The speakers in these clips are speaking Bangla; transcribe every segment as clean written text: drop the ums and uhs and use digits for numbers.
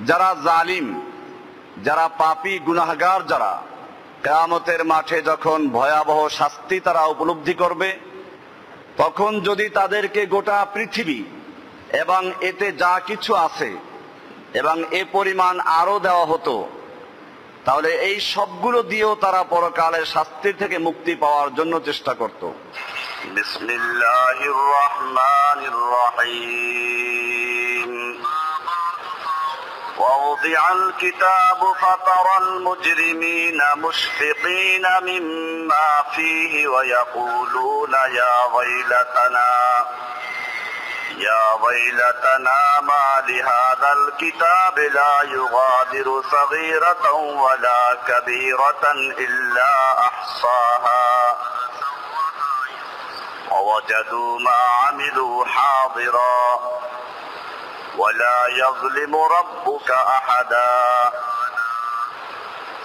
যারা জালিম, যারা পাপী গুনাহগার, যারা কিয়ামতের মাঠে যখন ভয়াবহ শাস্তি তারা উপলব্ধি করবে, তখন যদি তাদেরকে গোটা পৃথিবী এবং এতে যা কিছু আছে এবং এ পরিমাণ আরো দেওয়া হতো, তাহলে এই সবগুলো দিয়েও তারা পরকালের শাস্তি থেকে মুক্তি পাওয়ার জন্য চেষ্টা করত। বিসমিল্লাহির রহমানির রহিম। ووضع الكتاب فترى المجرمين مشفقين مما فيه ويقولون يا ويلتنا ما لهذا الكتاب لا يغادر صغيرة ولا كبيرة إلا أحصاها ووجدوا ما عملوا حاضرا ولا يظلم ربك أحدا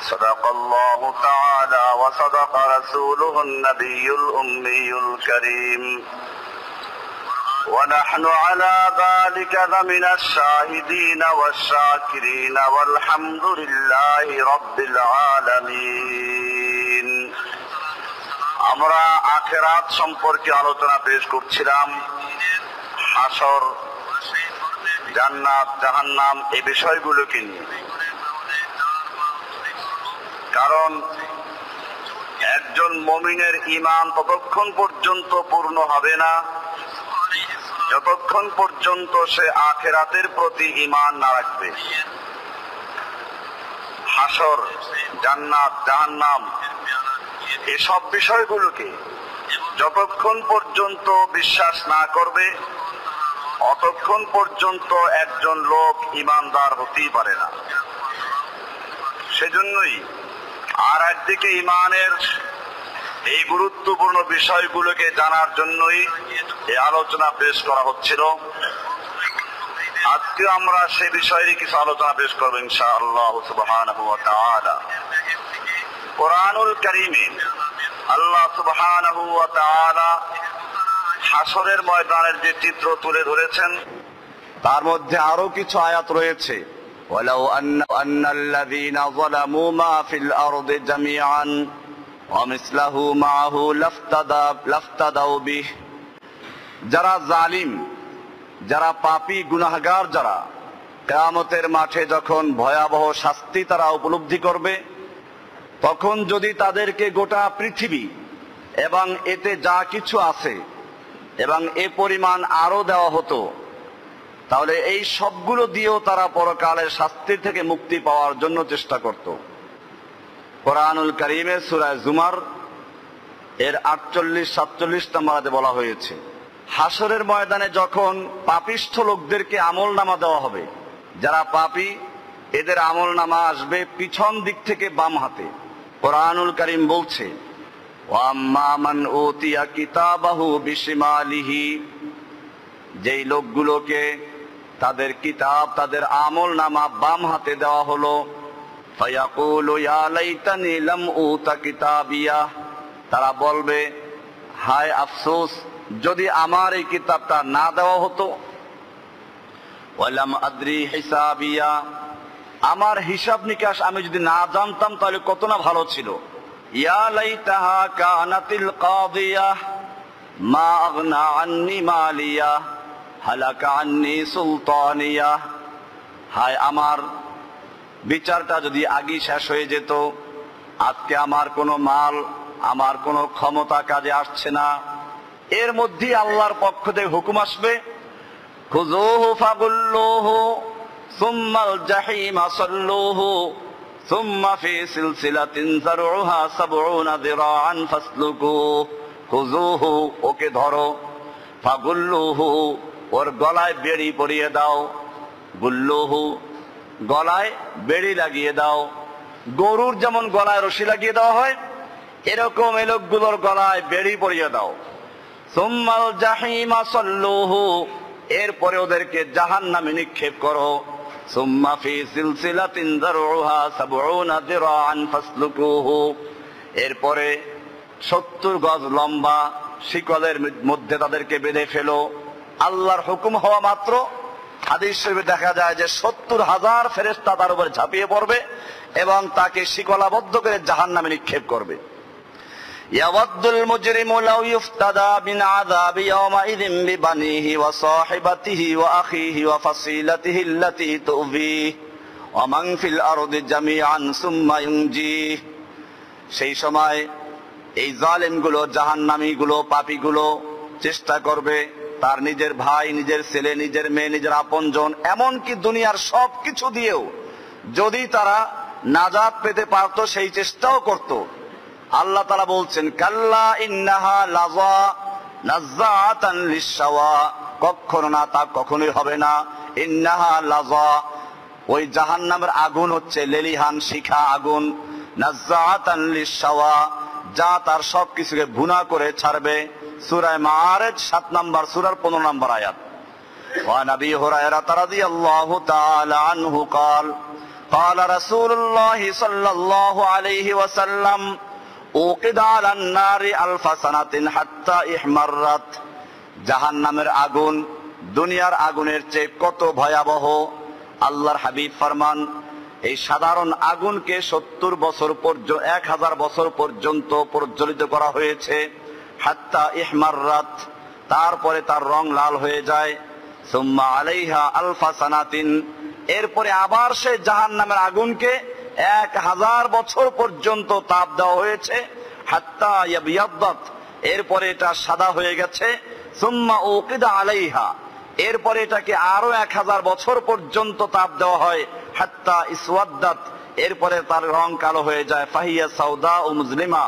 صدق الله تعالى وصدق رسوله النبي الأمي الكريم ونحن على ذلك لمن الشاهدين والشاكرين والحمد لله رب العالمين। আমরা আখিরাত সম্পর্কে আলোচনা পেশ করছিলাম। হাসর, জান্নাত, জাহান্নাম, এই বিষয়গুলোকে নিয়ে। কারণ একজন মুমিনের ঈমান ততক্ষণ পর্যন্ত পূর্ণ হবে না যতক্ষণ পর্যন্ত সে আখিরাতের প্রতি ঈমান না রাখবে। হাসর, জান্নাত, জাহান্নাম, এসব বিষয়গুলোকে যতক্ষণ পর্যন্ত বিশ্বাস না করবে অতক্ষণ পর্যন্ত একজন লোক ঈমানদার হতেই পারে না। সেজন্যই আর একদিকে ঈমানের এই গুরুত্বপূর্ণ বিষয়গুলোকে জানার জন্যই এই আলোচনা পেশ করা হচ্ছিল। আজকে আমরা সে বিষয়েরই কিছু আলোচনা পেশ করব ইনশাআল্লাহ সুবহানাহু ওয়া তাআলা। কোরআনুল কারীমে আল্লাহ সুবহানাহু ওয়া তাআলা হাসরের ময়দানের যে চিত্র তুলে ধরেছেন, তার মধ্যে আরো কিছু আয়াত রয়েছে। ওয়ালাউ আন্নাল্লাযীনা যালামু মা ফিল আরদি জামিআন ওয়া মিসলাহু মাআহু লাফতাদাউ বিহ। যারা জালিম, যারা পাপী গুনাহগার, যারা কিয়ামতের মাঠে যখন ভয়াবহ শাস্তি তারা উপলব্ধি করবে, তখন যদি তাদেরকে গোটা পৃথিবী এবং এতে যা কিছু আছে এবং এ পরিমাণ আরো দেওয়া হতো, তাহলে এই সবগুলো দিয়েও তারা পরকালের শাস্তি থেকে মুক্তি পাওয়ার জন্য চেষ্টা করত। কোরআনুল কারীমে সূরা জুমার এর 48-47 নম্বরে বলা হয়েছে, হাসরের ময়দানে যখন পাপিষ্ঠ লোকদেরকে আমলনামা দেওয়া হবে, যারা পাপী এদের আমলনামা আসবে পিছন দিক থেকে বাম হাতে। কোরআনুল কারীম বলছে, ওয়াম্মা মান উতিয়া কিতাবাহু বিশিমালিহি, যেই লোকগুলোকে তাদের কিতাব, তাদের আমলনামা বাম হাতে দেওয়া হলো, ফায়াকুলু ইয়া লাইতানি লাম উতা কিতাবিয়া, তারা বলবে হায় আফসোস যদি আমার এই কিতাবটা না দেওয়া হতো। ওয়ালাম আদরি হিসাবিয়া, আমার হিসাব নিকাশ আমি যদি না জানতাম তাহলে কত না ভালো ছিল। ইয়া লাইতাহা কানাতিল কাদিয়াহ মা আগনা আন্নি মালিয়া হালাকা আন্নি সুলতানিয়া, হায় আমার বিচারটা যদি আগেই শেষ হয়ে যেত, আজকে আমার কোনো মাল, আমার কোনো ক্ষমতা কাজে আসছে না। এর মধ্যে আল্লাহর পক্ষ থেকে হুকুম আসবে, খুযুহু ফাগুল্লুহু সুম্মাল জাহিমা সাল্লুহু সুম্মা ফি সিলসিলাতিন যারউহা ৭০ যিরাআন ফাসলুকুহু। খুযুহু, ওকে ধরো, ফাগুল্লুহু, ওর গলায় বেড়ি পরিয়ে দাও, গুল্লুহু, গলায় বেড়ি লাগিয়ে দাও। গরুর যেমন গলায় রশি লাগিয়ে দেওয়া হয়, এরকম এই লোকগুলোর গলায় বেড়ি পরিয়ে দাও। সুম্মাল জাহিমা সাল্লুহু, এরপরে ওদেরকে জাহান্নামে নিক্ষেপ করো। সুম্মা ফি সিলসিলাতিন যারউহা ৭০ যিরাআন ফাসলুকুহু, এরপরে ৭০ গজ লম্বা শিকলের মধ্যে তাদেরকে বেঁধে ফেলো। আল্লাহর হুকুম হওয়া মাত্র হাদিস শরীফে দেখা যায় যে 70,000 ফেরেশতা তার উপর ঝাঁপিয়ে পড়বে এবং তাকে শিকলাবদ্ধ করে জাহান্নামে নিক্ষেপ করবে। ইয়াওয়াদ্দুল মুজরিমু লাউ ইফতাদা মিন আযাবি ইয়াওমাইযিন বিবানিহি ওয়া সাহিবাতিহি ওয়া আখিহি ওয়া ফাসিলাতিহি আল্লাতী তুযিহি ওয়া মান ফিল আরদি জামিআন সুম্মা ইউনজিহি। সেই সময় এই জালেমগুলো, জাহান্নামীগুলো, পাপীগুলো চেষ্টা করবে তার নিজের ভাই, নিজের ছেলে, নিজের মেয়ে, নিজের আপনজন, এমনকি দুনিয়ার সবকিছু দিয়েও যদি তারা নাজাত পেতে পারত সেই চেষ্টাও করত। আল্লাহ তাআলা বলছেন, কাল্লা ইন্নাহা লাযা নাযাআতান লিশ-শাওয়া, কখনো না, তা কখনোই হবে না। ইন্নাহা লাযা, ওই জাহান্নামের আগুন হচ্ছে লেলিহান শিখা আগুন। নাযাআতান লিশ-শাওয়া, যা তার সবকিছুকে ভুনা করে ছাড়বে। সূরা মাআরিজ 7 নম্বর সূরার 15 নম্বর আয়াত। ওয়া নবী হুরায়রা রাদিয়াল্লাহু তাআলা আনহু قال قال رسول الله صلى الله عليه وسلم اوقد على النار الف سنه حتى احمرت। জাহান্নামের আগুন দুনিয়ার আগুনের চেয়ে কত ভয়াবহ। আল্লাহর হাবিব ফরমান, এই সাধারণ আগুনকে 70 বছর পর্যন্ত, 1000 বছর পর্যন্ত প্রজ্বলিত করা হয়েছে। হাত্তা ইহমাররাত, তারপরে তার রং লাল হয়ে যায়। সুম্মা আলাইহা আলফা সানাতিন, এরপরে আবার সেই জাহান্নামের আগুনকে 1000 বছর পর্যন্ত তাপ দেওয়া হয়েছে। হাত্তা ইয়াবিয়াদ্দাত, এরপরে এটা সাদা হয়ে গেছে। সুম্মা উকিদা আলাইহা, এরপরে এটাকে আরো 1000 বছর পর্যন্ত তাপ দেওয়া হয়। হাত্তা ইসওয়াদ্দাত, এরপরে তার রং কালো হয়ে যায়। ফাহিয়া সাউদা ও মুজলিমা,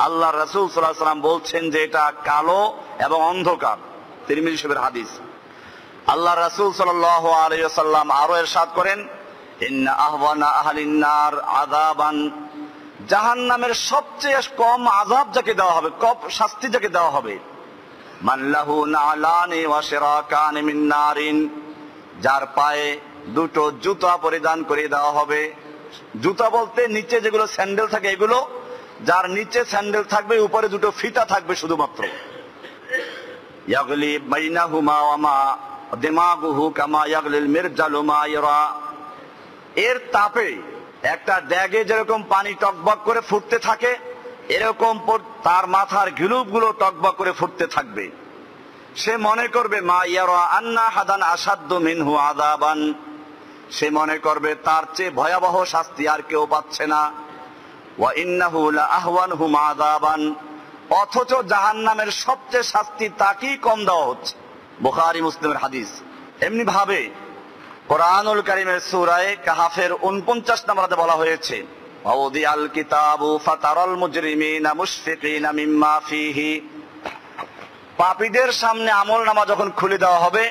আল্লাহ রাসূল সাল্লাল্লাহু আলাইহি ওয়াসাল্লাম বলছেন যে এটা কালো এবং অন্ধকার। তিরমিজি শরীফের হাদিস। আল্লাহ রাসূল সাল্লাল্লাহু আলাইহি ওয়াসাল্লাম আরো ইরশাদ করেন, ইন্না আহওয়ানা আহলিন নার আযাবান, জাহান্নামের সবচেয়ে কম আযাব যাকে দেওয়া হবে, কম শাস্তি যাকে দেওয়া হবে, মান লাহু নালানি ওয়া শিরাকানি মিন নারিন, যার পায়ে দুটো জুতা পরিধান করে দেওয়া হবে। জুতা বলতে নিচে যেগুলো স্যান্ডেল থাকে এগুলো, যার নিচে স্যান্ডেল থাকবে, উপরে দুটো ফিতা থাকবে শুধুমাত্র। ইয়াগলি বাইনাহুমা ওয়া মা দিমাগুহু কামা ইয়াগলিল মিরজালু মা ইয়ারা, এর তাপে একটা ড্যাগে যেরকম পানি টকবক করে ফুটতে থাকে, এরকম তার মাথার ঘিলুপগুলো টকবক করে ফুটতে থাকবে। সে মনে করবে মা ইয়ারা আন্না হাদান আসাদ্দু মিনহু আযাবান, সে মনে করবে তার চেয়ে ভয়াবহ শাস্তি আর কেউ পাচ্ছে না। ওয়া ইন্নাহু লা আহওয়ানহুম আযাবান, অথচ জাহান্নামের সবচেয়ে শাস্তি তাকেই কম দেওয়া হচ্ছে। বুখারী মুসলিমের হাদিস। এমনি ভাবে কোরআনুল কারীমের সূরা কাহফের 49 নম্বরে বলা হয়েছে, ওয়াউদিআল কিতাবু ফাতারাল মুজরিমিনা মুশফিকিনা মিম্মা ফীহি, পাপীদের সামনে আমলনামা যখন খুলে দেওয়া হবে,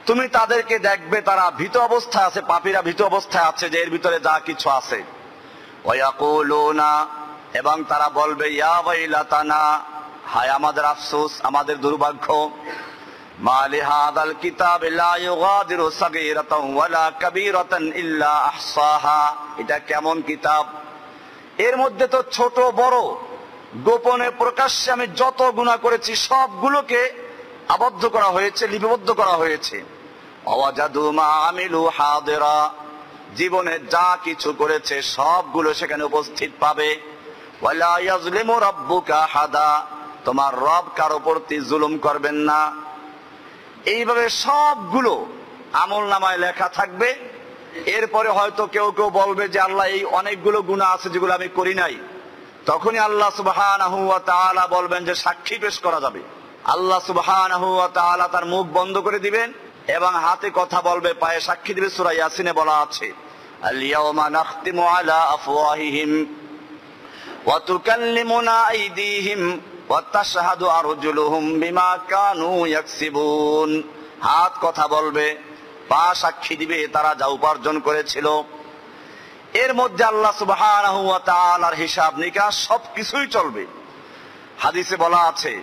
তুমি তাদেরকে দেখবে তারা ভীত অবস্থায় আছে, পাপীরা ভীত অবস্থায় আছে যে এর ভিতরে যা কিছু আছে। ওয়ায়াকুলুনা, এবং তারা বলবে, ইয়া ওয়াইলাতানা, হায় আমাদের আফসোস, আমাদের দুর্ভাগ্য। মা লিহাযাল কিতাবি লা ইউগাদিরু সাগীরাতান ওয়ালা কাবীরাতান ইল্লা আহসাহা, এটা কেমন কিতাব, এর মধ্যে তো ছোট বড় গোপনে প্রকাশ্যে আমি যত গুনাহ করেছি সবগুলোকে আবদ্ধ করা হয়েছে, লিপিবদ্ধ করা হয়েছে। ওয়াজাদু মা আমিলু হাদিরা, জীবনে যা কিছু করেছে সবগুলো সেখানে উপস্থিত পাবে। ওয়ালা ইয়াজলিমু রাব্বুকা আহাদা, তোমার রব কারো প্রতি জুলুম করবেন না। এইভাবে সবগুলো আমলনামায় লেখা থাকবে। এরপরে হয়তো কেউ কেউ বলবে যে আল্লাহ, এই অনেকগুলো গুনাহ আছে যেগুলো আমি করি নাই। তখনই আল্লাহ সুবহানাহু ওয়া তাআলা বলবেন যে সাক্ষী পেশ করা যাবে। আল্লাহ সুবহানাহু ওয়া তাআলা তার মুখ বন্ধ করে দিবেন এবং হাতে কথা বলবে, পায়ে সাক্ষী দিবে। সূরা ইয়াসিনে বলা আছে, আল ইয়াওমা নাখতিমু আলা আফওয়াহিহিম ওয়া তুকাল্লিমুনা আইদিহিম ওয়া তাশহাদু আরজুলুহুম বিমা কানু ইয়াকসিবুন, হাত কথা বলবে, পা সাক্ষী দিবে তারা যা উপার্জন করেছিল। এর মধ্যে আল্লাহ সুবহানাহু ওয়া তাআলার হিসাব নিকাশ সবকিছুই চলবে। হাদিসে বলা আছে,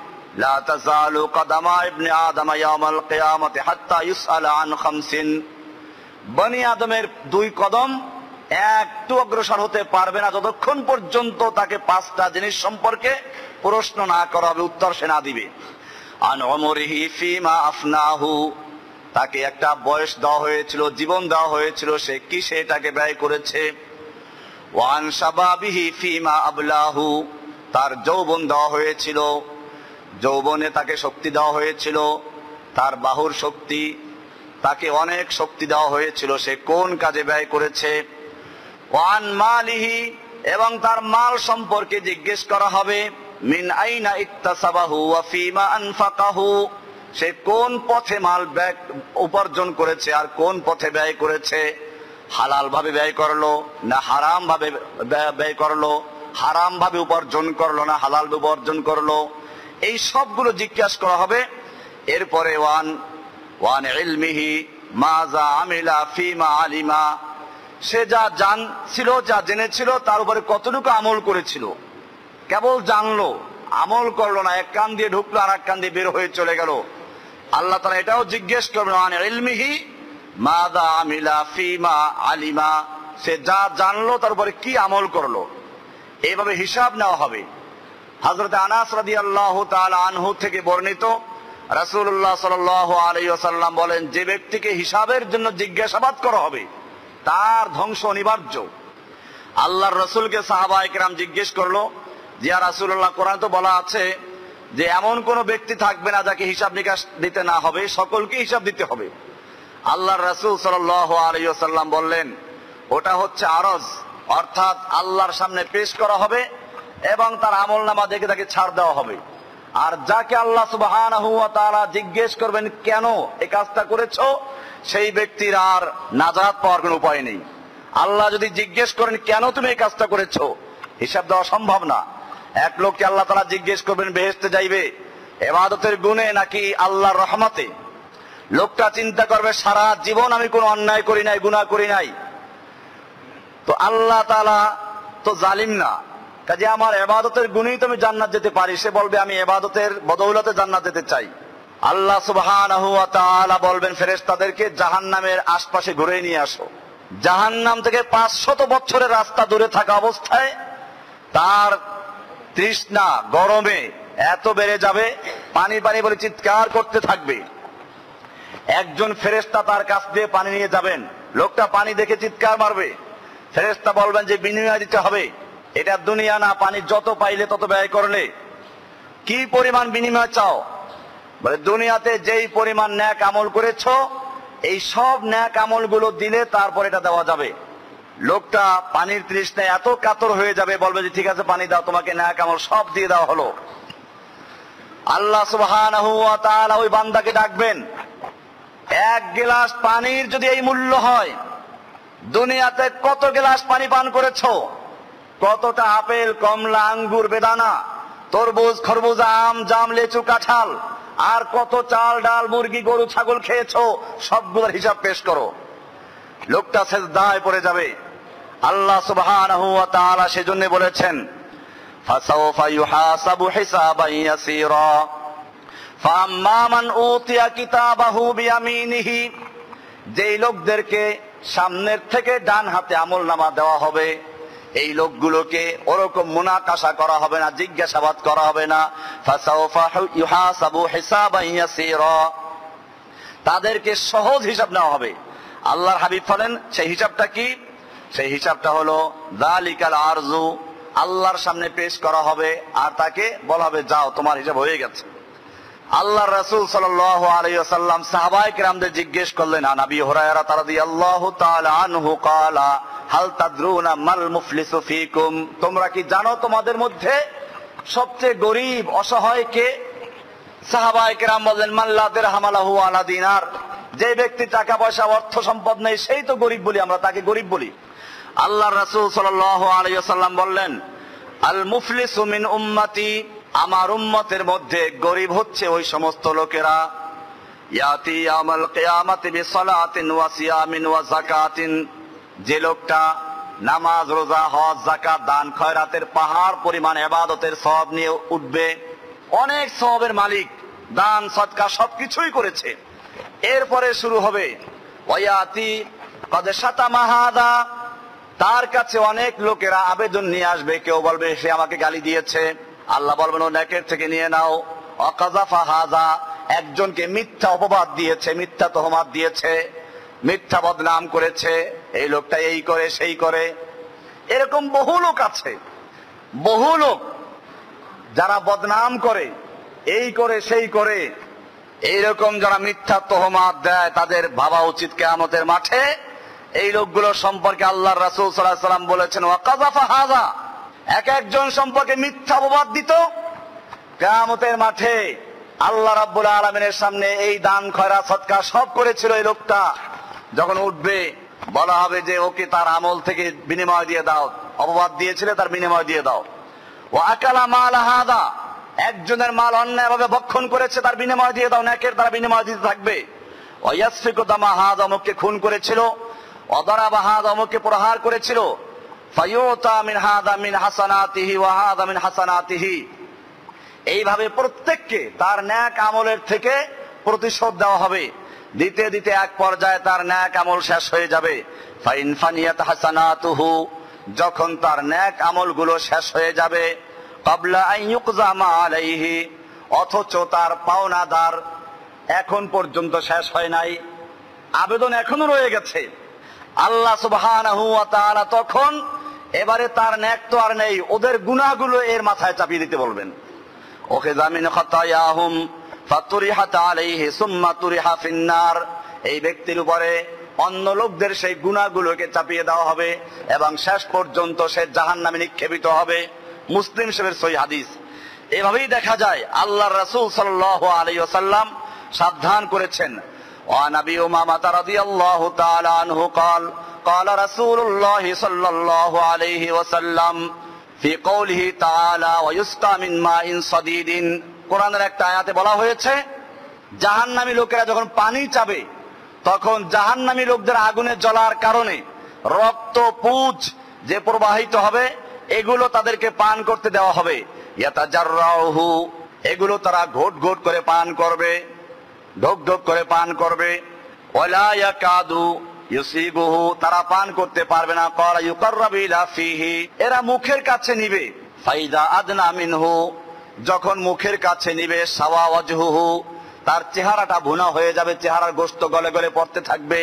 লা তাযালু কদামা ইবনে আদম ইয়াউমাল কিয়ামাতি হাত্তা ইউসআলা আন খামসিন, বনি আদমের 2 কদম একটু অগ্রসর হতে পারবে না যতক্ষণ পর্যন্ত তাকে 5টা জিনিস সম্পর্কে প্রশ্ন না করা হবে, উত্তর সে না দিবে। আন উমরিহি ফিমা আফনাহু, তাকে একটা বয়স দেওয়া হয়েছিল, জীবন দেওয়া হয়েছিল, সে কিসে এটাকে ব্যয় করেছে। ওয়ান শাবাবিহি ফিমা আবলাহু, তার যৌবন দেওয়া হয়েছিল, যৌবনে তাকে শক্তি দেওয়া হয়েছিল, তার বাহুর শক্তি, তাকে অনেক শক্তি দেওয়া হয়েছিল, সে কোন কাজে ব্যয় করেছে। ওয়ান মালিহি, এবং তার মাল সম্পর্কে জিজ্ঞেস করা হবে। মিন আইনা ইকতাসাবাহু ওয়া ফিমা আনফাকাহু, সে কোন পথে মাল উপার্জন করেছে আর কোন পথে ব্যয় করেছে। হালাল ভাবে ব্যয় করলো না হারাম ভাবে ব্যয় করলো, হারাম ভাবে উপার্জন করলো না হালাল ভাবে উপার্জন করলো, এই সবগুলো জিজ্ঞাসা করা হবে। এরপরে ওয়ান ইলমিহি মাজা আমিলা ফিমা আলিমা, সে যা জানছিল, যা জেনেছিল, তার উপরে কতটুকু আমল করেছিল। কেবল জানলো, আমল করলো না, এক কান দিয়ে ঢুকলো আর এক কান দিয়ে বের হয়ে চলে গেল। আল্লাহ তাআলা এটাও জিজ্ঞেস করবেন ওয়ান ইলমিহি মাযা আমিলা ফিমা আলিমা, সে যা জানলো তার উপরে কি আমল করলো। এইভাবে হিসাব নেওয়া হবে। হযরত আনাস রাদিয়াল্লাহু তাআলা আনহু থেকে বর্ণিত, রাসূলুল্লাহ সাল্লাল্লাহু আলাইহি ওয়াসাল্লাম বলেন, যে ব্যক্তিকে হিসাবের জন্য জিজ্ঞাসাবাদ করা হবে তার ধ্বংস অনিবার্য। আল্লাহর রাসূলকে সাহাবায়ে কেরাম জিজ্ঞেস করলো, যে ইয়া রাসূলুল্লাহ, কোরআনে তো বলা আছে যে এমন কোন ব্যক্তি থাকবে না যাকে হিসাব নিকাশ দিতে না হবে, সকলকে হিসাব দিতে হবে। আল্লাহর রাসূল সাল্লাল্লাহু আলাইহি ওয়াসাল্লাম বললেন, ওটা হচ্ছে আরজ, অর্থাৎ আল্লাহর সামনে পেশ করা হবে এবং তার আমলনামা দেখে তাকে ছাড় দেওয়া হবে। আর যাকে আল্লাহ সুবহানাহু ওয়া তাআলা জিজ্ঞেস করবেন কেন এই কাজটা করেছো, সেই ব্যক্তির আর নাজাত পাওয়ার কোনো উপায় নেই। আল্লাহ যদি জিজ্ঞেস করেন কেন তুমি এই কাজটা করেছো, হিসাব দেওয়া সম্ভব না। এক লোককে আল্লাহ তাআলা জিজ্ঞেস করবেন বেহেশতে যাইবে ইবাদতের গুণে নাকি আল্লাহর রহমতে, লোকটা চিন্তা করবে সারা জীবন আমি কোনো অন্যায় করি নাই, গুনাহ করি নাই। তো আল্লাহ তাআলা তো জালিম না, কাজে আমার ইবাদতের গুণেই তো আমি জান্নাত যেতে পারি। সে বলবে আমি ইবাদতের বদৌলতে জান্নাত যেতে চাই। আল্লাহ সুবহানাহু ওয়া তাআলা বলবেন ফেরেশতাদেরকে জাহান্নামের আশপাশে ঘুরে নিয়ে আসো। জাহান্নাম থেকে 500 বছরের রাস্তা দূরে থাকা অবস্থায় তার তৃষ্ণা গরমে এত বেড়ে যাবে, পানি পানি বলে চিৎকার করতে থাকবে। একজন ফেরেশতা তার কাছ দিয়ে পানি নিয়ে যাবেন, লোকটা পানি দেখে চিৎকার মারবে। ফেরেশতা বলবেন যে বিনিময় দিতে হবে, এটা দুনিয়া না, পানি যত পাইলে তত ব্যয় করলে। কি পরিমাণ বিনিময় চাও? বলে দুনিয়াতে যেই পরিমাণ ন্যাক আমল করেছো এই সব ন্যাক আমলগুলো দিলে তারপর এটা দেওয়া যাবে। লোকটা পানির তৃষ্ণায় এত কাতর হয়ে যাবে, বলবে যে ঠিক আছে পানি দাও, তোমাকে ন্যাক আমল সব দিয়ে দেওয়া হলো। আল্লাহ সুবহানাহু ওয়া তাআলা ওই বান্দাকে ডাকবেন, এক গ্লাস পানির যদি এই মূল্য হয়, দুনিয়াতে কত গ্লাস পানি পান করেছো, কতটা আপেল কমলা আঙ্গুর বেদানা তরমুজ খরবুজা আম জাম লিচু কাঁঠাল আর কত চাল ডাল মুরগি গরু ছাগল খেয়েছো, সবগুলোর হিসাব পেশ করো। লোকটা সিজদায় পড়ে যাবে। আল্লাহ সুবহানাহু ওয়া তাআলা সেজন্য বলেছেন ফাসাওফা ইউহাসাবু হিসাবান ইয়াসীরা ফাআম্মা মান উতিয়া কিতাবাহু বিয়ামিনিহি, যেই লোকদেরকে সামনের থেকে ডান হাতে আমলনামা দেওয়া হবে এই লোকগুলোকে ওরকম মুনাকাশা করা হবে না, জিজ্ঞাসাবাদ করা হবে না। ফাসাওফা ইউহাসাবু হিসাবান ইয়াসীরা, তাদেরকে সহজ হিসাব নেওয়া হবে। আল্লাহর হাবিব বলেন সেই হিসাবটা কি? সেই হিসাবটা হলো যালিকাল আরজু, আল্লাহর সামনে পেশ করা হবে আর তাকে বলা হবে যাও তোমার হিসাব হয়ে গেছে। আল্লাহর রাসূল সাল্লাল্লাহু আলাইহি ওয়াসাল্লাম সাহাবায়ে কিরামদের জিজ্ঞেস করলেন, নবী হুরায়রা রাদিয়াল্লাহু তাআলা আনহু ক্বালা হাল তাদরুনা মাল মুফলিসু ফীকুম, তোমরা কি জানো তোমাদের মধ্যে সবচেয়ে গরীব অসহায় কে? সাহাবায়ে কিরাম বললেন মান লা দিরহাম লাহু ওয়ালা দিনার, যে ব্যক্তি টাকা পয়সা অর্থ সম্পদ নেই সেই তো গরীব বলি, আমরা তাকে গরীব বলি। আল্লাহর রাসূল সাল্লাল্লাহু আলাইহি ওয়াসাল্লাম বললেন আল মুফলিসু মিন উম্মতি, আমার উম্মতের মধ্যে গরীব হচ্ছে ওই সমস্ত লোকেরা ইয়াতি ইয়াউমাল কিয়ামাতি বিসালাতিন ওয়া সিয়ামিন ওয়া যাকাতিন, যে লোকটা নামাজ রোজা হজ যাকাত দান খয়রাতের পাহাড় পরিমাণ ইবাদতের সওয়াব নিয়ে উঠবে, অনেক সওয়াবের মালিক, দান সদকা সবকিছুই করেছে। এরপরে শুরু হবে ওয়ায়াতি কদ শাতামা হাদা, তার কাছে অনেক লোকেরা আবেদন নিয়ে আসবে, কেউ বলবে সে আমাকে গালি দিয়েছে, আল্লাহ বলবেন ও নেকের থেকে নিয়ে নাও। অকাযাফা হাযা, একজনকে মিথ্যা অপবাদ দিয়েছে, মিথ্যা তহমাত দিয়েছে, মিথ্যা বদনাম করেছে, এই লোকটা এই করে সেই করে। এরকম বহু লোক আছে, বহু লোক যারা বদনাম করে, এই করে সেই করে। এইরকম যারা মিথ্যা তহমাত দেয় তাদের ভাবা উচিত কিয়ামতের মাঠে এই লোকগুলো সম্পর্কে আল্লাহর রাসূল সাল্লাল্লাহু আলাইহি ওয়াসাল্লাম বলেছেন ওয়াকাযাফা হাযা, এক একজন সম্পর্কে মিথ্যা অপবাদ দিত, কিয়ামতের মাঠে আল্লাহ রাব্বুল আলামিনের সামনে এই দান খয়রাত সদকা সব করেছিল এই লোকটা যখন উঠবে, বলা হবে যে ওকে তার আমল থেকে বিনিময় দিয়ে দাও, অপবাদ দিয়েছিলে তার বিনিময় দিয়ে দাও। ওয়া আকালা মাল হাযা, একজনের মাল অন্যায়ভাবে ভক্ষণ করেছে, তার বিনিময় দিয়ে দাও, নেকের তারা বিনিময় দিতে থাকবে। ওয়া ইয়াসফিকু দামা হাযা, অমুককে খুন করেছিল, অদরাবা হাযা, অমুককে প্রহার করেছিল, ফায়ুতা মিন হাযা মিন হাসানাতিহি ওয়া হাযা মিন হাসানাতিহি, এইভাবে প্রত্যেককে তার ন্যাক আমলের থেকে প্রতিশোধ দেওয়া হবে। দিতে দিতে এক পর্যায়ে তার ন্যাক আমল শেষ হয়ে যাবে। ফাইন ফানিয়াত হাসানাতুহু, যখন তার ন্যাক আমলগুলো শেষ হয়ে যাবে, ক্বাবলা আন ইউকযা মা আলাইহি, অথচ তার পাওনাদার এখন পর্যন্ত শেষ হয় নাই, আবেদন এখনো রয়ে গেছে। আল্লাহ সুবহানাহু ওয়া তাআলা তখন এবারে তার ন্যাক তো আর নেই, ওদের গুনাহগুলো এর মাথায় চাপিয়ে দিতে বলবেন। ওখিযা মিন খাতায়াহুম ফাতুরিহাত আলাইহি সুম্মা তুরিহা ফিন্নার, এই ব্যক্তির উপরে অন্য লোকদের সেই গুনাহগুলোকে চাপিয়ে দেওয়া হবে এবং শেষ পর্যন্ত সে জাহান্নামে নিক্ষেপিত হবে। মুসলিম শরীফের সহিহ হাদিস। এভাবেই দেখা যায় আল্লাহর রাসূল সাল্লাল্লাহু আলাইহি ওয়াসাল্লাম সাবধান করেছেন। ওয়ান আবি উমামা রাদিয়াল্লাহু তাআলা আনহু قال قال رسول الله صلى الله عليه وسلم في قوله تعالى ويسقى من ماء صديد, কোরআনের একটা আয়াতে বলা হয়েছে জাহান্নামী লোকেরা যখন পানি চাবে তখন জাহান্নামী লোকদের আগুনে জ্বলার কারণে রক্ত পুঁজ যে প্রবাহিত হবে এগুলো তাদেরকে পান করতে দেওয়া হবে। ইয়াতাজাররাহু, এগুলো তারা ঘোট ঘোট করে পান করবে, ঢোক ঢোক করে পান করবে। ওয়ালা ইয়াকাদু ইউসিগুহু, তারা পান করতে পারবে না। ক্বালা ইউকাররাবু ইলা ফিহি, এরা মুখের কাছে নিবে। ফাইদা আদনা মিনহু, যখন মুখের কাছে নিবে, সাওয়া ওয়াজহুহু, তার চেহারাটা ভুনা হয়ে যাবে, চেহারার গোশত গলে গলে পড়তে থাকবে।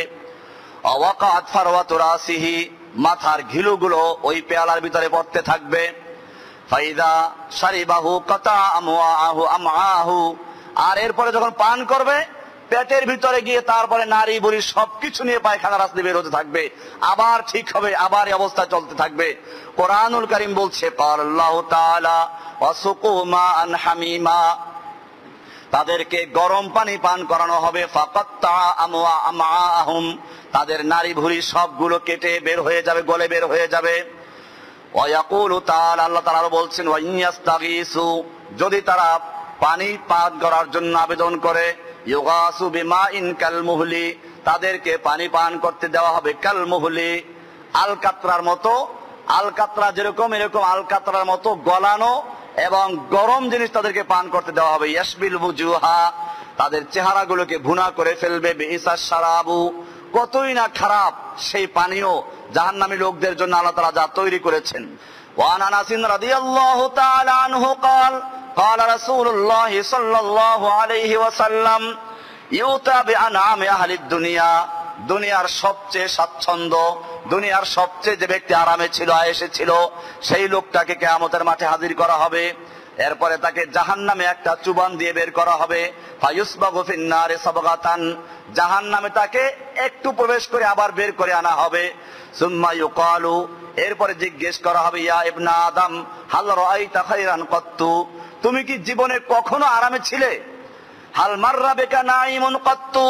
ওয়াকাআত ফারওয়াতু রাসিহি, মাথার ঘিলুগুলো ওই পেয়ালার ভিতরে পড়তে থাকবে। ফাইদা শারিবাহু কাতা আমওয়াহু আমআহু, আর এরপরে যখন পান করবে পেটের ভিতরে গিয়ে তারপরে নারী বুড়ি সবকিছু নিয়ে পায়খানা রাস্তা বের হতে থাকবে, আবার ঠিক হবে, আবার এই অবস্থা চলতে থাকবে। কোরআনুল কারীম বলছে ক্বালাল্লাহু তাআলা ওয়াসুকু মাআন হামিমা, তাদেরকে গরম পানি পান করানো হবে। ফাকাত্তা আমআহুম, তাদের নারী ভুঁড়ি সবগুলো কেটে বের হয়ে যাবে, গলে বের হয়ে যাবে। ওয়া ইয়াকুলু তাআলা, আল্লাহ তাআলা আরো বলছেন ওয়া ইয়াস্তাগীসু, যদি তারা পানি পান করার জন্য আবেদন করে, ইউগাসু বিমাইন কালমুহলি, তাদেরকে পানি পান করতে দেওয়া হবে কালমুহলি, আলকাতরার মতো। আলকাতরা যেরকম এরকম আলকাতরার মতো গলানো এবং গরম জিনিস তাদেরকে পান করতে দেওয়া হবে। ইয়াশবিল বুজুহা, তাদের চেহারাগুলোকে ভুনা করে ফেলবে। বিইসাস শারাবু, কতই না খারাপ সেই পানীয় জাহান্নামী লোকদের জন্য আল্লাহ তাআলা যা তৈরি করেছেন। ওয়ান আনাস রাদিয়াল্লাহু তাআলা আনহু قال قال رسول الله صلى الله عليه وسلم ইউতা বিআনআমি আহলিদ দুনিয়া, দুনিয়ার সবচেয়ে স্বাচ্ছন্দ্য, দুনিয়ার সবচেয়ে যে ব্যক্তি আরামে ছিল, আয়েশে ছিল, সেই লোকটাকে কিয়ামতের মাঠে হাজির করা হবে। এরপরে তাকে জাহান্নামে একটা চুবান দিয়ে বের করা হবে। ফায়ুসবাগু ফিন্নারে সাবগাতান, জাহান্নামে তাকে একটু প্রবেশ করে আবার বের করে আনা হবে। সুম্মা ইউকালু, এরপরে জিজ্ঞেস করা হবে ইয়া ইবনা আদম হাল রাআইতা খায়রান কত্তু, তুমি কি জীবনে কখনো আরামে ছিলে? হাল মাররা বিকা নাঈমুন কত্তু,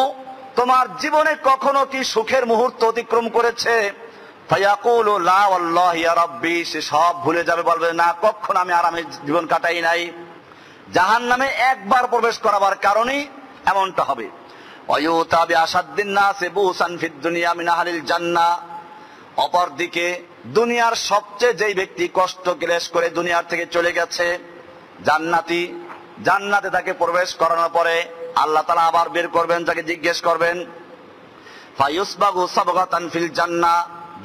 তোমার জীবনে কখনো কি সুখের মুহূর্ত অতিক্রম করেছে? ফায়াকুলু লা ওয়াল্লাহি ইয়া রাব্বি, সে সব ভুলে যাবে, বলবে না, কখনো আমি আরামে জীবন কাটাই নাই। জাহান্নামে একবার প্রবেশ করাবার কারণেই এমনটা হবে। ওয়ায়ুতা বিআশাদ্দিন নাসি বুসান ফিদ দুনিয়া মিন আহলিল জান্নাহ, অপরদিকে দুনিয়ার সবচেয়ে যেই ব্যক্তি কষ্ট ক্লেশ করে দুনিয়ার থেকে চলে গেছে, জান্নাতি, জান্নাতে তাকে প্রবেশ করানোর পরে আল্লাহ তাআলা আবার বের করবেন, তাকে জিজ্ঞেস করবেন। ফায়ুসবাগু সাবগাতান ফিল জান্নাহ,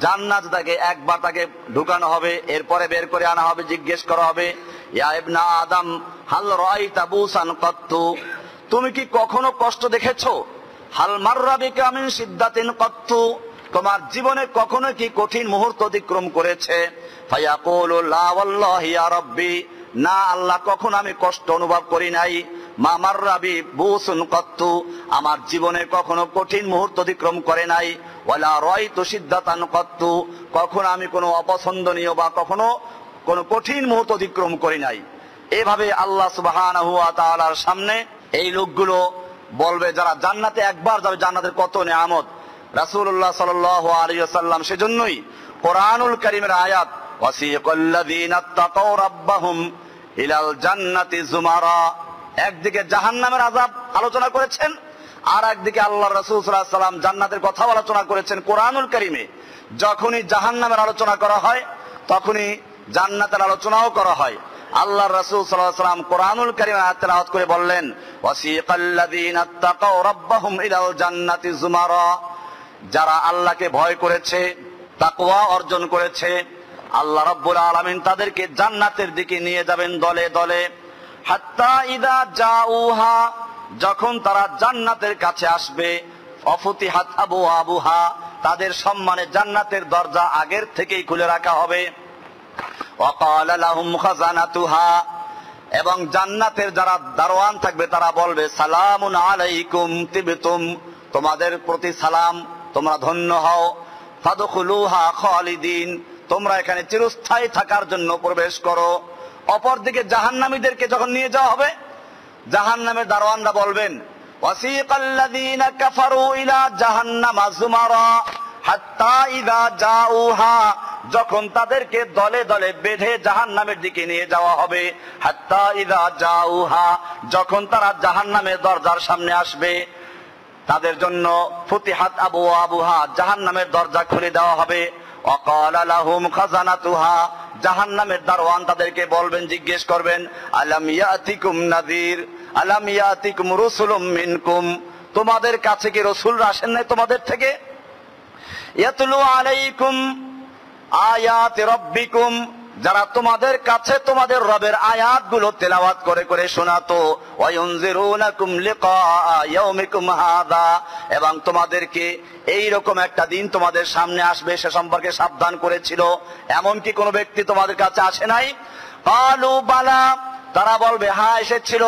জান্নাতে তাকে একবার তাকে ঢুকানো হবে, এরপরে বের করে আনা হবে, জিজ্ঞেস করা হবে ইয়া ইবনা আদম হাল রাআইতা বুসান কত্তু, তুমি কি কখনো কষ্ট দেখেছো? হাল মাররা বিকা মিন সিদ্দাতিন কত্তু, তোমার জীবনে কখনো কি কঠিন মুহূর্ত অতিক্রম করেছে? ফায়াকুলু লা ওয়াল্লাহি ইয়া রাব্বি, না আল্লাহ, কখনো আমি কষ্ট অনুভব করি নাই। মা মাররা বি বুসুন কত্তু, আমার জীবনে কখনো কঠিন মুহূর্ত অতিক্রম করে নাই। ওয়ালা রাইতু সিদ্দাতান কত্তু, কখনো আমি কোনো অপছন্দনীয় বা কখনো কোনো কঠিন মুহূর্ত অতিক্রম করি নাই। এভাবে আল্লাহ সুবহানাহু ওয়া তাআলার সামনে এই লোকগুলো বলবে যারা জান্নাতে একবার যাবে, জান্নাতের কত নিয়ামত। রাসূলুল্লাহ সাল্লাল্লাহু আলাইহি ওয়াসাল্লাম সেজন্যই কোরআনুল কারীমের আয়াত ওয়াসিকাল্লাযীনা তাকাউ রাব্বাহুম ইলাল জান্নাতি যুমারা, একদিকে জাহান্নামের আযাব আলোচনা করেছেন, আর একদিকে আল্লাহর রাসূল সাল্লাল্লাহু আলাইহি ওয়াসাল্লাম জান্নাতের কথা আলোচনা করেছেন কোরআনুল কারীমে। যখনই জাহান্নামের আলোচনা করা হয় তখনই জান্নাতের আলোচনাও করা হয়। আল্লাহর রাসূল সাল্লাল্লাহু আলাইহি ওয়াসাল্লাম কোরআনুল কারীমে আয়াত তেলাওয়াত করে বললেন ওয়াসিকাল্লাযীনা তাকাউ রাব্বাহুম ইলাল জান্নাতি যুমারা, যারা আল্লাহকে ভয় করেছে, তাকওয়া অর্জন করেছে, আল্লাহ রাব্বুল আলামিন তাদেরকে জান্নাতের দিকে নিয়ে যাবেন দলে দলে। হাত্তা ইযা জাউহা, যখন তারা জান্নাতের কাছে আসবে, অফুতিহাত আবওয়াবুহা, তাদের সম্মানে জান্নাতের দরজা আগের থেকেই খুলে রাখা হবে। ওয়াকালা লাহুম খাজানাতুহা, এবং জান্নাতের যারা দারোয়ান থাকবে তারা বলবে সালামুন আলাইকুম তিবতুম, তোমাদের প্রতি সালাম, তোমরা ধন্য হও। ফাদখুলুহা খালিদিন, তোমরা এখানে চিরস্থায়ী থাকার জন্য প্রবেশ করো। অপরদিকে জাহান্নামীদেরকে যখন নিয়ে যাওয়া হবে, জাহান্নামের দারোয়ানরা বলবেন ওয়াসিকাল্লাযীনা কাফারু ইলা জাহান্নামা যুমারা হাত্তা ইযা জাউহা, যখন তাদেরকে দলে দলে বেঁধে জাহান্নামের দিকে নিয়ে যাওয়া হবে। হাত্তা ইযা জাউহা, যখন তারা জাহান্নামের দরজার সামনে আসবে, তাদের জন্য ফুতিহাত আবওয়াবুহা, জাহান্নামের দরজা খুলে দেওয়া হবে। ওয়াকালা লাহুম খাজানাতুহা, জাহান্নামের দারওয়ান তাদেরকে বলবেন, জিজ্ঞেস করবেন আলাম ইয়াতিকুম নাযীর, আলাম ইয়াতিকুম রুসুলুম মিনকুম, তোমাদের কাছে কি রাসূলরা আসেন নাই তোমাদের থেকে? ইয়াতলু আলাইকুম আয়াতি রাব্বিকুম, যারা তোমাদের কাছে তোমাদের রবের আয়াতগুলো তেলাওয়াত করে করে শোনাতো। ওয়ায়ুনজিরুনাকুম লিকা ইয়াউমিকুম হাযা, এবং তোমাদেরকে এই রকম একটা দিন তোমাদের সামনে আসবে সে সম্পর্কে সাবধান করেছিল। এমন কি কোনো ব্যক্তি তোমাদের কাছে আসে নাই? ক্বালু বালা, তারা বলবে হ্যাঁ এসেছিল,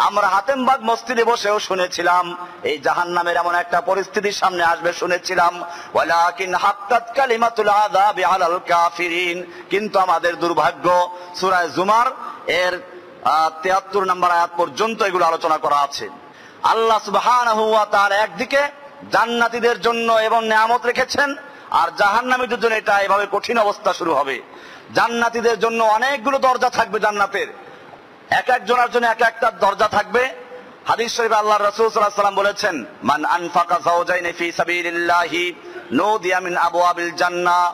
আমরা হাতেমবাগ মসজিদে বসেও শুনেছিলাম এই জাহান্নামের এমন একটা পরিস্থিতির সামনে আসবে শুনেছিলাম। ওয়ালাকিন হাক্কাত কালিমাতুল আযাবি আলাল কাফিরিন, কিন্তু আমাদের দুর্ভাগ্য। সূরা জুমার এর 73 নম্বর আয়াত পর্যন্ত এগুলো আলোচনা করা আছে। আল্লাহ সুবহানাহু ওয়া তাআলা একদিকে জান্নাতীদের জন্য এবং নিয়ামত রেখেছেন, আর জাহান্নামীদের জন্য এটা এভাবে কঠিন অবস্থা শুরু হবে। জান্নাতীদের জন্য অনেকগুলো দরজা থাকবে জান্নাতের, এক একজনের জন্য এক একটা দরজা থাকবে। হাদিস শরীফে আল্লাহর রাসূল সাল্লাল্লাহু আলাইহি ওয়াসাল্লাম বলেছেন মান আনফাকা যাওজাইনি ফি সাবিলিল্লাহি নুদিয়া মিন আবওয়াবিল জান্নাহ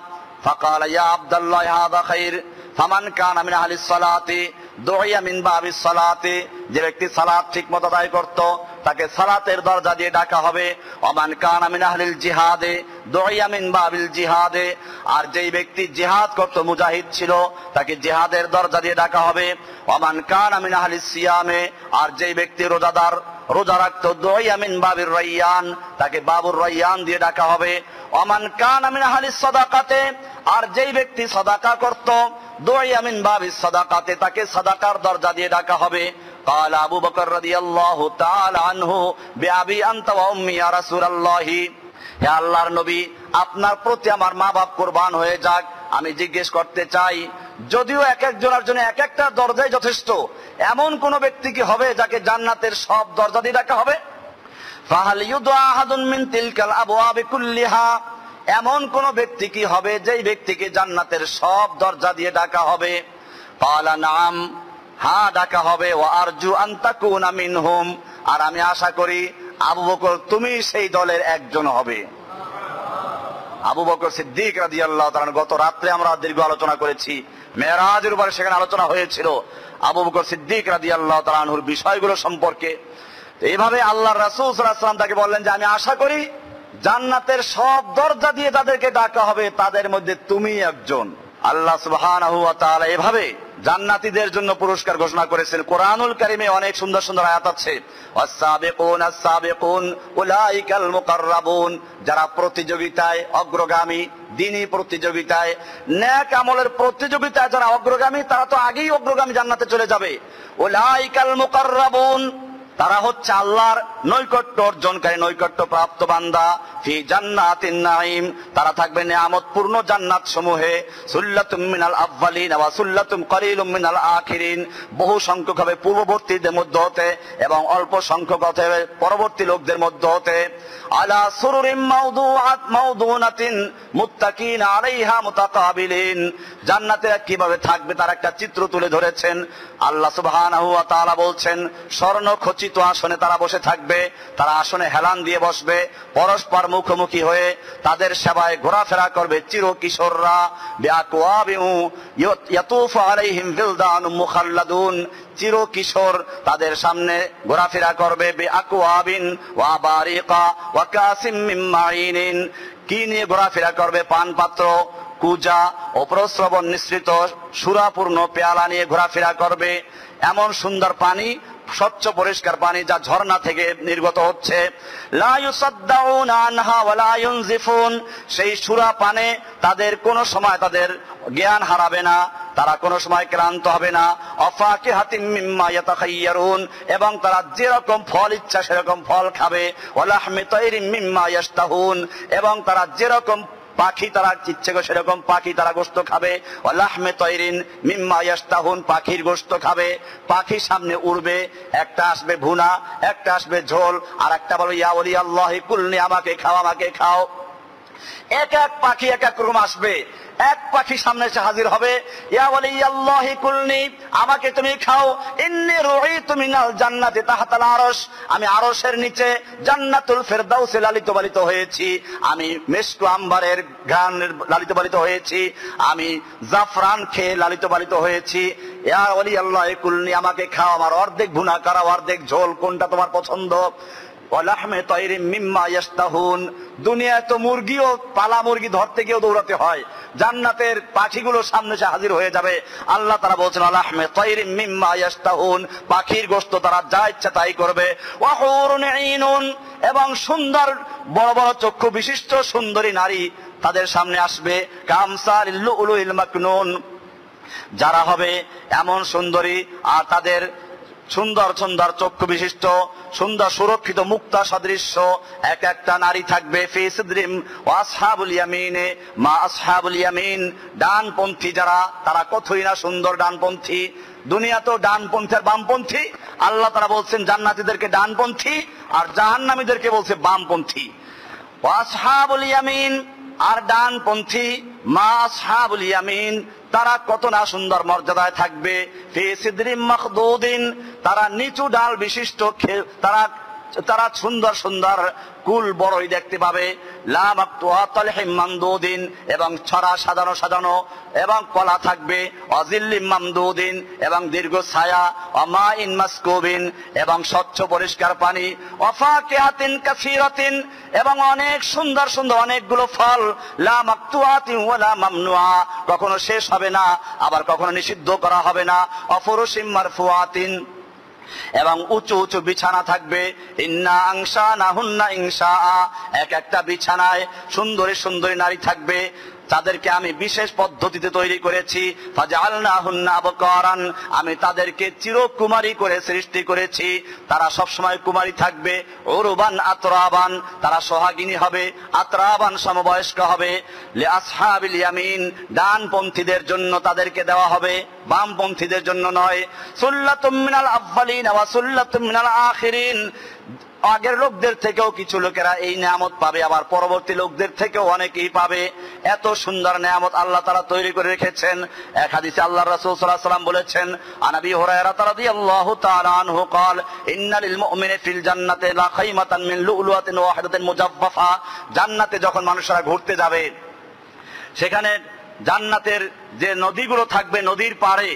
ফাকালা ইয়া আব্দুল্লাহ হাযা খাইর ফামান কানা মিন আহলিস সালাতি দুইয়া মিন বাবিস সালাতি, যে ব্যক্তি সালাত ঠিকমতো আদায় করত তাকে সালাতের দরজা দিয়ে ডাকা হবে। ওমান কানা মিন আহলিল জিহাদে দুইয়া মিন বাবিল জিহাদে, আর যেই ব্যক্তি জিহাদ করত, মুজাহিদ ছিল, তাকে জিহাদের দরজা দিয়ে ডাকা হবে। ওমান কানা মিন আহলিস সিয়ামে, আর যেই ব্যক্তি রোজাদার, রোজা রাখতো, দুইয়া মিন বাবির রায়্যান, তাকে বাবুর রায়্যান দিয়ে ডাকা হবে। ওমান কানা মিন আহলিস সাদাকাতে, আর যেই ব্যক্তি সাদাকা করত, দুইয়া মিন বাবিস সাদাকাতে, তাকে সাদাকার দরজা দিয়ে ডাকা হবে। قال আবু বকর রাদিয়াল্লাহু তাআলা আনহু বিআবি আনতা ওয়া উম্মি ইয়া রাসূলুল্লাহ, হে আল্লাহর নবী, আপনার প্রতি আমার মা বাপ কুরবান হয়ে যাক, আমি জিজ্ঞেস করতে চাই, যদিও এক একজনের জন্য এক একটা দরজাই যথেষ্ট, এমন কোন ব্যক্তি কি হবে যাকে জান্নাতের সব দরজা দিয়ে ডাকা হবে? ফাহাল ইউদা আহাদুন মিন তিলকাল আবওয়াবি কুল্লিহা, এমন কোন ব্যক্তি কি হবে যেই ব্যক্তিকে জান্নাতের সব দরজা দিয়ে ডাকা হবে? ক্বালা নাম, হ্যাঁ ডাকা হবে। ওয়া আরজু আন তাকুনা মিনহুম, আর আমি আশা করি আবু বকর তুমি সেই দলের একজন হবে। আবু বকর সিদ্দিক রাদিয়াল্লাহু তাআলা, গত রাত্রে আমরা দীর্ঘ আলোচনা করেছি, মেরাজের উপরে সেখানে আলোচনা হয়েছিল আবু বকর সিদ্দিক রাদিয়াল্লাহু তাআলা আনহুর বিষয়গুলো সম্পর্কে। এইভাবে আল্লাহর রাসূল সাল্লাল্লাহু আলাইহি ওয়াসাল্লাম তাকে বললেন যে আমি আশা করি জান্নাতের সব দরজা দিয়ে তাদেরকে ডাকা হবে, তাদের মধ্যে তুমি একজন। আল্লাহ সুবহানাহু ওয়া তাআলা এভাবে জান্নাতীদের জন্য পুরস্কার ঘোষণা করেছেন। কোরআনুল কারীমে অনেক সুন্দর সুন্দর আয়াত আছে, ওয়াস-সাবিকুন আস-সাবিকুন উলাইকাল মুকাররাবুন, যারা প্রতিযোগিতায় অগ্রগামী, দ্বীনি প্রতিযোগিতায়, নেক আমলের প্রতিযোগিতায় যারা অগ্রগামী, তারা তো আগেই অগ্রগামী, জান্নাতে চলে যাবে। উলাইকাল মুকাররাবুন, তারা হচ্ছে আল্লাহর নৈকট্য অর্জনকারী, নৈকট্য প্রাপ্ত বান্দা। ফি জান্নাতিন নাঈম, তারা থাকবে নিয়ামতপূর্ণ জান্নাত সমূহে। সুল্লাতুম মিনাল আউয়ালিন ওয়া সুল্লাতুম কলিলুম মিনাল আখিরিন, বহু সংখ্যক হবে পূর্ববর্তীদের মধ্য হতে এবং অল্প সংখ্যক হবে পরবর্তী লোকদের মধ্য হতে। আলা সুরুরিম মাওদুনাতিন মুত্তাকিনা আলাইহা মুতাকাবিলিন, জান্নাতীরা কিভাবে থাকবে তার একটা চিত্র তুলে ধরেছেন। আল্লাহ সুবহানাহু ওয়া তাআলা বলছেন, স্বর্ণ খচিত আসনে তারা বসে থাকবে, তারা আসনে হেলান দিয়ে বসবে, পরস্পর মুখোমুখি হয়ে তাদের সেবায় ঘোরাফেরা করবে চির কিশোররা। বিআকওয়াবিউ ইয়াতুফু আলাইহিম বিলদানুম মুখাল্লাদুন, চির কিশোর তাদের সামনে ঘোরাফেরা করবে। বিআকওয়াবিন ওয়া বারিকা ওয়া কাসিম মিন মাইনিন, কি নিয়ে ঘোরাফেরা করবে? পান পাত্র, কুজা ও প্রস্রবণ নিঃসৃত সুরাপূর্ণ পেয়ালা নিয়ে ঘোরাফেরা করবে। এমন সুন্দর পানি, স্বচ্ছ পরিষ্কার পানি যা ঝর্ণা থেকে নির্গত হচ্ছে। লা ইউসাদ্দাউনা আনহা ওয়া লা ইউনজিফুন, সেই সুরা পানে তাদের কোনো সময় তাদের জ্ঞান হারাবে না, তারা কোনো সময় ক্লান্ত হবে না। অফাকিহাতিম মিম্মা ইয়াতাখাইয়ারুন, এবং তারা যেরকম ফল ইচ্ছা সেরকম ফল খাবে। ওয়া লাহমি তায়রিম মিম্মা ইয়াশতাহুন, এবং তারা যেরকম পাখি তারা ইচ্ছে করে সেরকম পাখি তারা গোশত খাবে। ওয়া লাহমি তায়রিন মিম্মা ইয়াশতাহুন, পাখির গোশত খাবে। পাখি সামনে উড়বে, একটা আসবে ভুনা, একটা আসবে ঝোল, আর একটা বলবে ইয়া ওলি আল্লাহি কুলনি, আমাকে খাও আমাকে খাও। এক এক পাখি এক এক রকম আসবে। এক পাখি সামনে এসে হাজির হবে, ইয়া ওলি আল্লাহি কুলনি, আমাকে তুমি খাও। ইন্নী রুইতু মিনাল জান্নাতি তাহতাল আরশ, আমি আরশের নিচে জান্নাতুল ফেরদাউসে লালিত পালিত হয়েছি। আমি মিশক আম্বারের ঘ্রাণের লালিত পালিত হয়েছি। আমি জাফরান খেয়ে লালিত পালিত হয়েছি। ইয়া ওলি আল্লাহি কুলনি, আমাকে খাও, আমার অর্ধেক ভুনা করা অর্ধেক ঝোল, কোনটা তোমার পছন্দ? ওয়ালাহমে তায়রিম মিম্মা ইয়াশতাহুন, দুনিয়ায় তো মুরগিও, পালা মুরগি ধরতে গিয়েও দৌড়াতে হয়, জান্নাতের পাখিগুলো সামনে এসে হাজির হয়ে যাবে। আল্লাহ তারা বলছেন ওয়ালাহমে তায়রিম মিম্মা ইয়াশতাহুন, পাখির গোশত তারা যা ইচ্ছা তাই করবে। ওয়া হুরুন ঈনুন, এবং সুন্দর বড় বড় চক্ষু বিশিষ্ট সুন্দরী নারী তাদের সামনে আসবে। কামসালিল লুলুইল মাকনুন, যারা হবে এমন সুন্দরী আর তাদের সুন্দর সুন্দর চক্ষু বিশিষ্ট, সুন্দর সুরক্ষিত মুক্তা সদৃশ্য এক একটা নারী থাকবে। ফি সিদরিম ওয়া আসহাবুল ইয়ামিনে মা আসহাবুল ইয়ামিন, ডানপন্থী যারা, তারা কতই না সুন্দর ডানপন্থী। দুনিয়া তো ডানপন্থী আর বামপন্থী, আল্লাহ তারা বলছেন জান্নাতীদেরকে ডানপন্থী আর জাহান্নামীদেরকে বলছে বামপন্থী। ওয়া আসহাবুল ইয়ামিন, আর ডানপন্থী মা আসহাবুল ইয়ামিন, তারা কত না সুন্দর মর্যাদায় থাকবে। ফি সিদরিম মাখদুদিন, তারা নিচু ডাল বিশিষ্ট, তারা তারা সুন্দর সুন্দর কুল বড়ই দেখতে পাবে। লা মাকতুআ তালহিম মামদুদিন, এবং ছড়া সাজানো সাজানো এবং কলা থাকবে। অজিল্লিম মামদুদিন, এবং দীর্ঘ ছায়া। অমাইন মাসকুবিন, এবং স্বচ্ছ পরিষ্কার পানি। ওয়াফাকিহাতিন কাসীরাতিন, এবং অনেক সুন্দর সুন্দর অনেকগুলো ফল। লা মাকতুআতিন ওয়া লা মামনুআ, কখনো শেষ হবে না আবার কখনো নিষিদ্ধ করা হবে না। অফুরুশিম মারফুআতিন, এবং উঁচু উঁচু বিছানা থাকবে। ইন্না আনশানাহুন্না ইনশাআ, এক একটা বিছানায় সুন্দরী সুন্দরী নারী থাকবে, তাদেরকে আমি বিশেষ পদ্ধতিতে তৈরি করেছি। ফাজআলনাহুন্না আবকারান, আমি তাদেরকে চিরকুমারী করে সৃষ্টি করেছি, তারা সবসময় কুমারী থাকবে। উরবান আতরাবান, তারা সোহাগিনী হবে, আতরাবান সমবয়স্ক হবে। লিআসহাবিল ইয়ামিন, ডানপন্থীদের জন্য তাদেরকে দেওয়া হবে, বামপন্থীদের জন্য নয়। সুল্লাতুম মিনাল আউয়ালিন ওয়া সুল্লাতুম মিনাল আখিরিন, আগের লোকদের থেকেও কিছু লোকেরা এই নিয়ামত পাবে, আবার পরবর্তী লোকদের থেকেও অনেকেই পাবে। এত সুন্দর নিয়ামত আল্লাহ তাআলা তৈরি করে রেখেছেন। এক হাদিসে আল্লাহর রাসূল সাল্লাল্লাহু আলাইহি ওয়াসাল্লাম বলেছেন, আনাবি হুরায়রা রাদিয়াল্লাহু তাআলা আনহু قال ان للمؤمن في الجنه لا خيمه من لؤلؤه واحده مجففه, জান্নাতে যখন মানুষরা ঘুরতে যাবে, সেখানে জান্নাতের যে নদীগুলো থাকবে, নদীর পাড়ে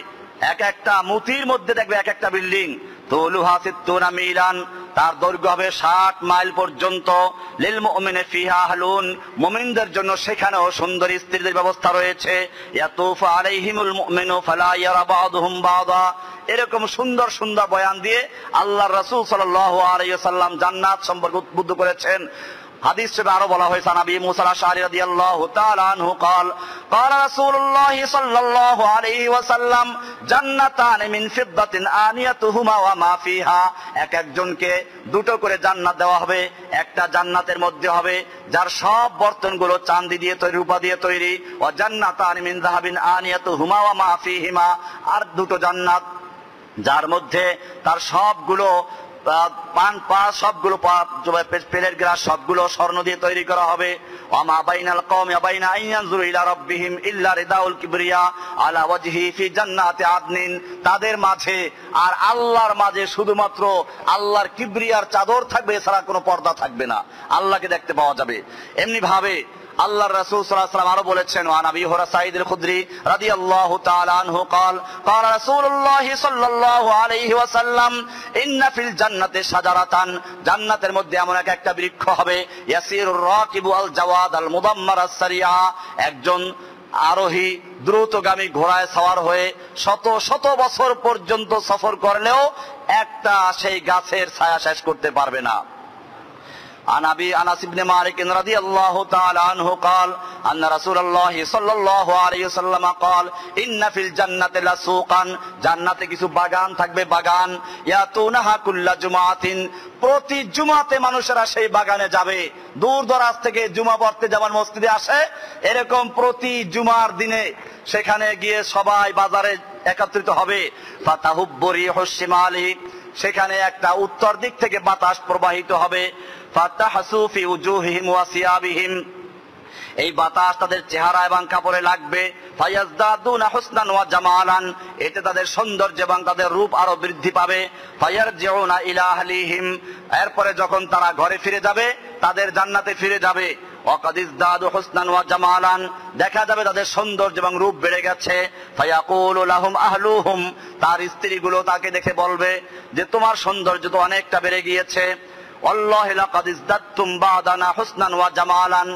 এক একটা মুতির মধ্যে দেখবে এক একটা বিল্ডিং। তুলুহা সিত্তুনা মিলান, তার দৈর্ঘ্য হবে 60 মাইল পর্যন্ত। লিল মুমিনি ফিহা আহলুন, মুমিনদের জন্য সেখানেও সুন্দরী স্ত্রীদের ব্যবস্থা রয়েছে। ইয়াতুফু আলাইহিমুল মুমিনু ফালা ইয়ারা বা'দুহুম বা'দা। এরকম সুন্দর সুন্দর বয়ান দিয়ে আল্লাহর রাসূল সাল্লাল্লাহু আলাইহি ওয়াসাল্লাম জান্নাত সম্পর্কে উদ্বুদ্ধ করেছেন। হাদিস শরীফে আরো বলা হয়েছে, নবী মুসা আল-আশআরী রাদিয়াল্লাহু তাআলা আনহু قال قال رسول الله صلى الله عليه وسلم জান্নাতান মিন ফিদ্দাতিন আনিয়াতুহুমা ওয়া মা ফিহা। এক একজনকে দুটো করে জান্নাত দেওয়া হবে। একটা জান্নাতের মধ্যে হবে যার সব বর্তনগুলো চাঁদি দিয়ে তৈরি, রূপা দিয়ে তৈরি। ওয়া জান্নাতান মিন যাহাবিন আনিয়াতুহুমা ওয়া মা ফিহিমা, আর দুটো জান্নাত যার মধ্যে তার সবগুলো পান পা সবগুলো পেলের গ্লাস সবগুলো স্বর্ণ দিয়ে তৈরি করা হবে। ওয়ামা বাইনাল কওমি ওয়া বাইনা আইয়ানজুরু ইলা রাব্বিহিম ইল্লা রিদাউল কিবরিয়া আলা ওয়াজহি ফি জান্নাতি আদনিন। তাদের মাঝে আর আল্লাহর মাঝে শুধুমাত্র আল্লাহর কিবরিয়ার চাদর থাকবে, এছাড়া কোনো পর্দা থাকবে না, আল্লাহকে দেখতে পাওয়া যাবে। এমনি ভাবে আল্লাহর রাসূল সাল্লাল্লাহু আলাইহি ওয়াসাল্লাম আরো বলেছেন, ওয়া নবী হুরায়রা সাঈদ আল-খুদরি রাদিয়াল্লাহু তাআলা আনহু قال قال رسول الله صلى الله عليه وسلم ان في الجنه شجره, জান্নাতের মধ্যে এমন একটা বৃক্ষ হবে, ইয়াসিরুর রাকিবু আল জাওয়াদ আল মুদাম্মার আস-সারিয়া, একজন আরোহী দ্রুতগামী ঘোড়ায় সওয়ার হয়ে শত শত বছর পর্যন্ত সফর করলেও একটা সেই গাছের ছায়া শেষ করতে পারবে না। عن أبي أنس بن مالك رضي الله تعالى عنه قال أن رسول الله صلى الله عليه وسلم قال إن في الجنة لسوقا, জান্নাতে কিছু বাগান থাকবে, বাগান ইয়াতুনাহা কুল্লা জুমাতিন, প্রতি জুমাতে মানুষেরা সেই বাগানে যাবে। দূর দরাজ থেকে জুমা পড়তে যেমন মসজিদে আসে, এরকম প্রতি জুমার দিনে সেখানে গিয়ে সবাই বাজারে একত্রিত হবে। ফাতাহুব্বু রিহুশ শিমালি, সেখানে একটা উত্তর দিক থেকে বাতাস প্রবাহিত হবে। ফাতাহাসু ফি উজুহিহিম ওয়া সিয়াবিহিম, এই বাতাস তাদের চেহারা এবং কাপড়ে লাগবে। ফায়াজদাদুনা হুসনান ওয়া জামালান, এতে তাদের সৌন্দর্য এবং তাদের রূপ আরো বৃদ্ধি পাবে। ফায়ারজিউনা ইলা আহলিহিম, এরপরে যখন তারা ঘরে ফিরে যাবে, তাদের জান্নাতে ফিরে যাবে। ওয়াকাদ ইজদাদু হুসনান ওয়া জামালান, দেখা যাবে তাদের সৌন্দর্য এবং রূপ বেড়ে গেছে। ফায়াকুলু লাহুম আহলুহুম, তার স্ত্রীগুলো তাকে দেখে বলবে যে তোমার সৌন্দর্য তো অনেকটা বেড়ে গিয়েছে। ওয়াল্লাহি লাকাদ ইজদাদতুম বাদানা হুসনান ওয়া জামালান,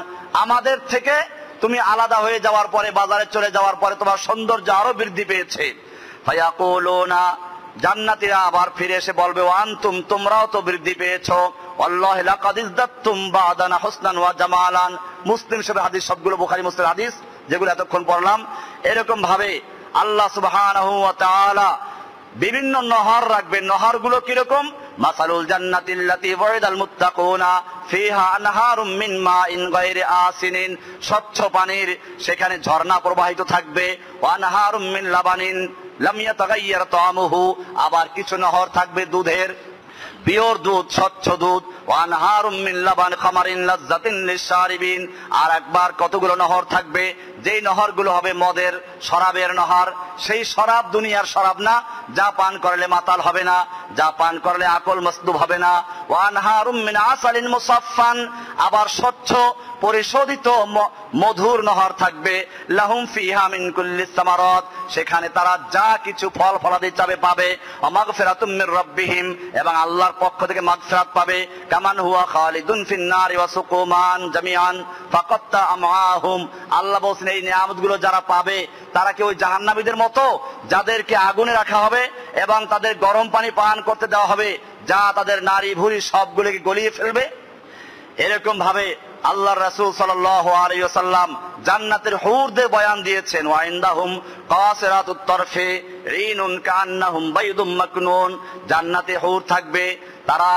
আমাদের থেকে তুমি আলাদা হয়ে যাওয়ার পরে, বাজারে চলে যাওয়ার পরে তোমার সৌন্দর্য আরো বৃদ্ধি পেয়েছে। ফায়াকুলুনা, জান্নাতীরা আবার ফিরে এসে বলবে ওয়া আনতুম, তোমরাও তো বৃদ্ধি পেয়েছো। ওয়াল্লাহি লাকাদ ইজদাদতুম বাদানা হুসনান ওয়া জামালান, মুসলিম শরীফের হাদিস, সবগুলো বুখারী মুসলিম হাদিস যেগুলো এতক্ষণ পড়লাম। এরকম ভাবে আল্লাহ সুবহানাহু ওয়া তাআলা বিভিন্ন নহর রাখবেন। নহরগুলো কিরকম? মাসালুল জান্নাতিল্লাতী ওয়াইদাল মুত্তাকুনা ফিহা আনহারুম মিন মাইন গায়রি আসিনিন, স্বচ্ছ পানির সেখানে ঝর্ণা প্রবাহিত থাকবে। ওয়া আনহারুম মিন লাবানিন লাম ইয়াতাগায়্যার তা'আমুহু, আবার কিছু নহর থাকবে দুধের, পিওর দুধ, স্বচ্ছ দুধ। ওয়া আনহারুম মিন লাবান খামারিন লাযযাতিন লিশারিবিন, আর একবার কতগুলো নহর থাকবে, যেই নহরগুলো হবে মদের, শরাবের নহর। সেই শরাব দুনিয়ার শরাব না, যা পান করলে মাতাল হবে না, যা পান করলে আকল মসলুব হবে না। ওয়া আনহারুম মিন আসালিন মুসাফফান, আবার স্বচ্ছ পরিশোধিত মধুর নহর থাকবে। লাহুম ফিহা মিন কুল্লিস সামারাত, সেখানে তারা যা কিছু ফল ফলাদি চাবে পাবে। ওয়া মাগফিরাতুম মির রাব্বিহিম, এবং আল্লাহর পক্ষ থেকে মাগফিরাত পাবে। কামান হুয়া খালিদুন ফিন নারি ওয়া সুকুমান জামিআন ফাকাত্তা আমআহুম, আল্লাহ বলেন এই নিয়ামতগুলো যারা পাবে তারা কি ওই জাহান্নামীদের মতো, যাদেরকে আগুনে রাখা হবে এবং তাদের গরম পানি পান করতে দেওয়া হবে, যা তাদের নারী ভুঁড়ি সবগুলোকে গলিয়ে ফেলবে? এরকম ভাবে আল্লাহর রাসূল সাল্লাল্লাহু আলাইহি ওয়াসাল্লাম জান্নাতের হুরদের বয়ান দিয়েছেন। ওয়া ইনদাহুম কাসিরাতুত তারফি রিনুন কান্নাহুম বাইদুম মাকনুন, জান্নাতে হুর থাকবে, তারা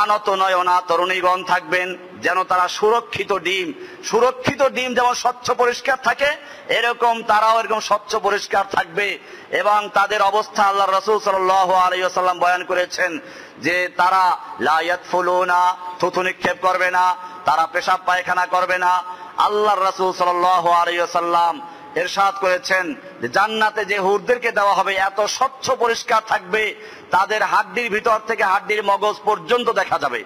আনত নয়না তরুণীগণ থাকবেন, যেন তারা সুরক্ষিত ডিম। সুরক্ষিত ডিম যেমন স্বচ্ছ পরিষ্কার থাকে, এরকম তারাও এরকম স্বচ্ছ পরিষ্কার থাকবে। এবং তাদের অবস্থা আল্লাহর রাসূল সাল্লাল্লাহু আলাইহি ওয়াসাল্লাম বয়ান করেছেন যে তারা লা ইয়াতফুলুনা, থুথু নিক্ষেপ করবে না, তারা পেশাব পায়খানা করবে না। আল্লাহর রাসূল সাল্লাল্লাহু আলাইহি ওয়াসাল্লাম ইরশাদ করেছেন যে জান্নাতে যে হুরদেরকে দেওয়া হবে এত স্বচ্ছ পরিষ্কার থাকবে, তাদের হাড্ডির ভিতর থেকে হাড্ডির মগজ পর্যন্ত দেখা যাবে।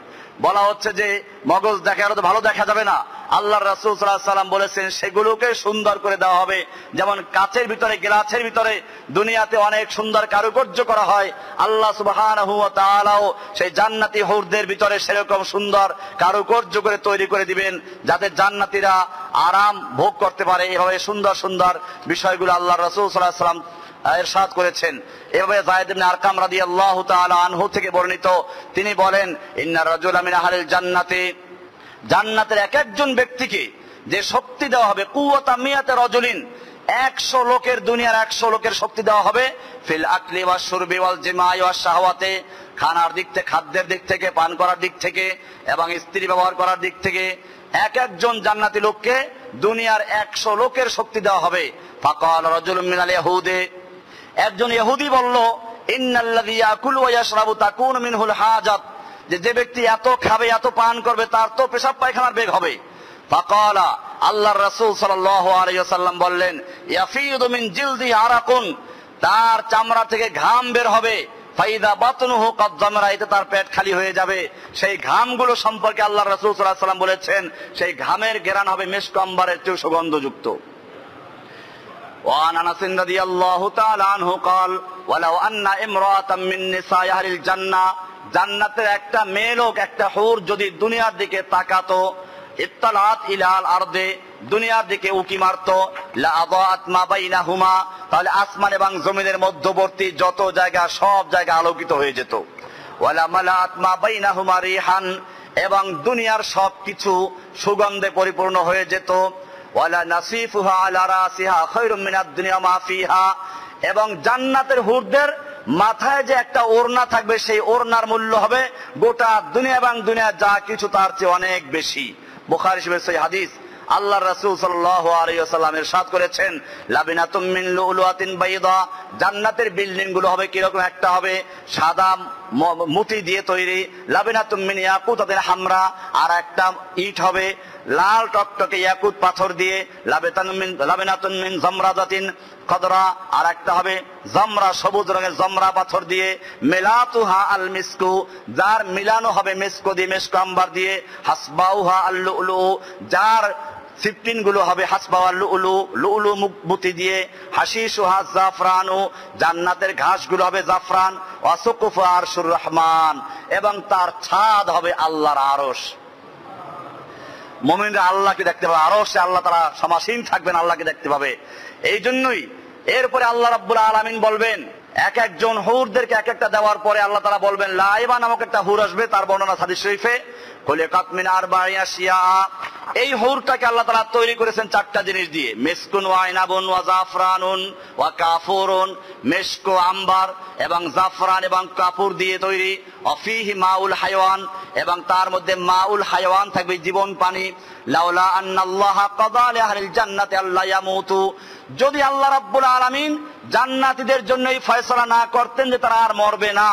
বলা হচ্ছে যে মগজ দেখা গেলে তো ভালো দেখা যাবে না, আল্লাহর রাসূল সাল্লাল্লাহু আলাইহি ওয়াসাল্লাম বলেছেন সেগুলোকে সুন্দর করে দেওয়া হবে। যেমন কাচের ভিতরে, গ্লাসের ভিতরে দুনিয়াতে অনেক সুন্দর কারুকার্য করা হয়, আল্লাহ সুবহানাহু ওয়া তাআলাও সেই জান্নাতি হুরদের ভিতরে সেরকম সুন্দর কারুকার্য করে তৈরি করে দিবেন, যাতে জান্নাতীরা আরাম ভোগ করতে পারে। এভাবে সুন্দর সুন্দর বিষয়গুলো আল্লাহর রাসূল সাল্লাল্লাহু আলাইহি ওয়াসাল্লাম ইরশাদ করেছেন। এভাবে যায়েদ ইবনে আরকাম রাদিয়াল্লাহু তাআলা আনহু থেকে বর্ণিত, তিনি বলেন, ইন্নার রাজুলা মিন আহলিল জান্নাতি, জান্নাতের এক একজন ব্যক্তিকে যে শক্তি দেওয়া হবে, কুওয়াতা মিয়াতে রাজুলিন, 100 লোকের, দুনিয়ার 100 লোকের শক্তি দেওয়া হবে, ফিল আকলি ওয়াশ শুরবি ওয়াল জিমাই ওয়াশ শাহওয়াতে, খানার দিক থেকে, খাদ্যের দিক থেকে, পান করার দিক থেকে এবং স্ত্রী ব্যবহার করার দিক থেকে এক একজন জান্নাতি লোককে দুনিয়ার 100 লোকের শক্তি দেওয়া হবে। ফাকাল রাজুলুম মিনাল ইয়াহুদে, একজন ইহুদি বলল, ইন্নাল্লাযী ইয়াকুলু ওয়া ইয়াশরাবু তাকুনু মিনহুল হাজাত, যে ব্যক্তি এত খাবে এত পান করবে তার তো পেশাব পায়খানার বেগ হবে। ফাকালা, আল্লাহর রাসূল সাল্লাল্লাহু আলাইহি ওয়াসাল্লাম বললেন, ইয়াফিদু মিন জিলদি আরাকুন, তার চামড়া থেকে ঘাম বের হবে, ফাইদা বাতনুহু কাদ জামরা, এতে তার পেট খালি হয়ে যাবে। সেই ঘামগুলো সম্পর্কে আল্লাহর রাসূল সাল্লাল্লাহু আলাইহি ওয়াসাল্লাম বলেছেন সেই ঘামের ঘ্রাণ হবে মিশক আম্বারের চেয়ে সুগন্ধযুক্ত। وعن انس رضي الله تعالى عنه قال ولو ان امراه من نساء اهل الجنه, জান্নাতের একটা মেয়ে লোক, একটা হুর যদি দুনিয়ার দিকে তাকাতো, ইত্তালাত ইলাল আরদে, দুনিয়ার দিকে উকি মারতো, লা আদাআত মা বাইনাহুমা, তাহলে আসমান এবং জমিনের মধ্যবর্তী যত জায়গা সব জায়গা আলোকিত হয়ে যেত। ওয়ালা মালাআত মা বাইনাহুমা রিহান, এবং দুনিয়ার সবকিছু সুগন্ধে পরিপূর্ণ হয়ে যেত। ওয়ালা নাসিফুহা আলা রাসিহা খায়রুম মিনাদ দুনিয়া মা ফিহা, এবং জান্নাতের হুরদের মাথায় যে একটা ওড়না থাকবে সেই ওড়নার মূল্য হবে গোটা দুনিয়া এবং দুনিয়া যা কিছু তার চেয়ে অনেক বেশি। বুখারী শরীফের সেই হাদিস, আল্লাহর রাসূল সাল্লাল্লাহু আলাইহি ওয়াসাল্লাম ইরশাদ করেছেন, লাবিনাতুম মিন লুলুআতিন বাইদা, জান্নাতের বিল্ডিং গুলো হবে কিরকম, একটা হবে সাদা মুতি দিয়ে তৈরি, লাবিনাতুম মিন ইয়াকুতাতিন হামরা, আর একটা ইট হবে লাল টকটকে ইয়াকুত পাথর দিয়ে, লাবিনাতুন মিন জামরাদাতিন কদরা, আর একটা হবে জামরা, সবুজ রঙের জামরা পাথর দিয়ে, মিলাতুহা আল মিসকু, যার মিলানো হবে মিসকো দিয়ে, মিসকো আম্বার দিয়ে, হাসবাউহা আল লুলু, যার সিফটিন গুলো হবে হাসবা আল লুলু, লুলু মুতি দিয়ে, হাশিশুহা জাফরানু, জান্নাতের ঘাস গুলো হবে জাফরান, ওয়াসুকুফু আরশুর রহমান, এবং তার ছাদ হবে আল্লাহর আরশ। মুমিনরা আল্লাহকে দেখতে পাবে, আরশে আল্লাহ তাআলা সমাসীন থাকবেন, আল্লাহকে দেখতে পাবে। এই জন্যই এরপরে আল্লাহ রাব্বুল আলামিন বলবেন, এক একজন হুরদেরকে এক একটা দেওয়ার পরে আল্লাহ তাআলা বলবেন, লাইবা নামক একটা হুর আসবে, তার বর্ণনা হাদিস শরীফে, খুলিকাত মিন আরবাঈ আশিয়া, এই হুরটাকে আল্লাহ তাআলা তৈরি করেছেন 4টা জিনিস দিয়ে, মিসকুন ওয়া আইনাবুন ওয়া জাফরানুন ওয়া কাফুরুন, মিসকো আম্বার এবং জাফরান এবং কাপুর দিয়ে তৈরি, অফিহি মাউল হায়াওয়ান, এবং তার মধ্যে মাউল হায়াওয়ান থাকবে জীবন পানি, লাউলা আন্নাল্লাহা কাদা লিআহলিল জান্নাতি আল্লা ইয়ামুতু, যদি আল্লাহ রাব্বুল আলামিন জান্নাতীদের জন্য এই ফয়সালা না করতেন যে তারা আর মরবে না,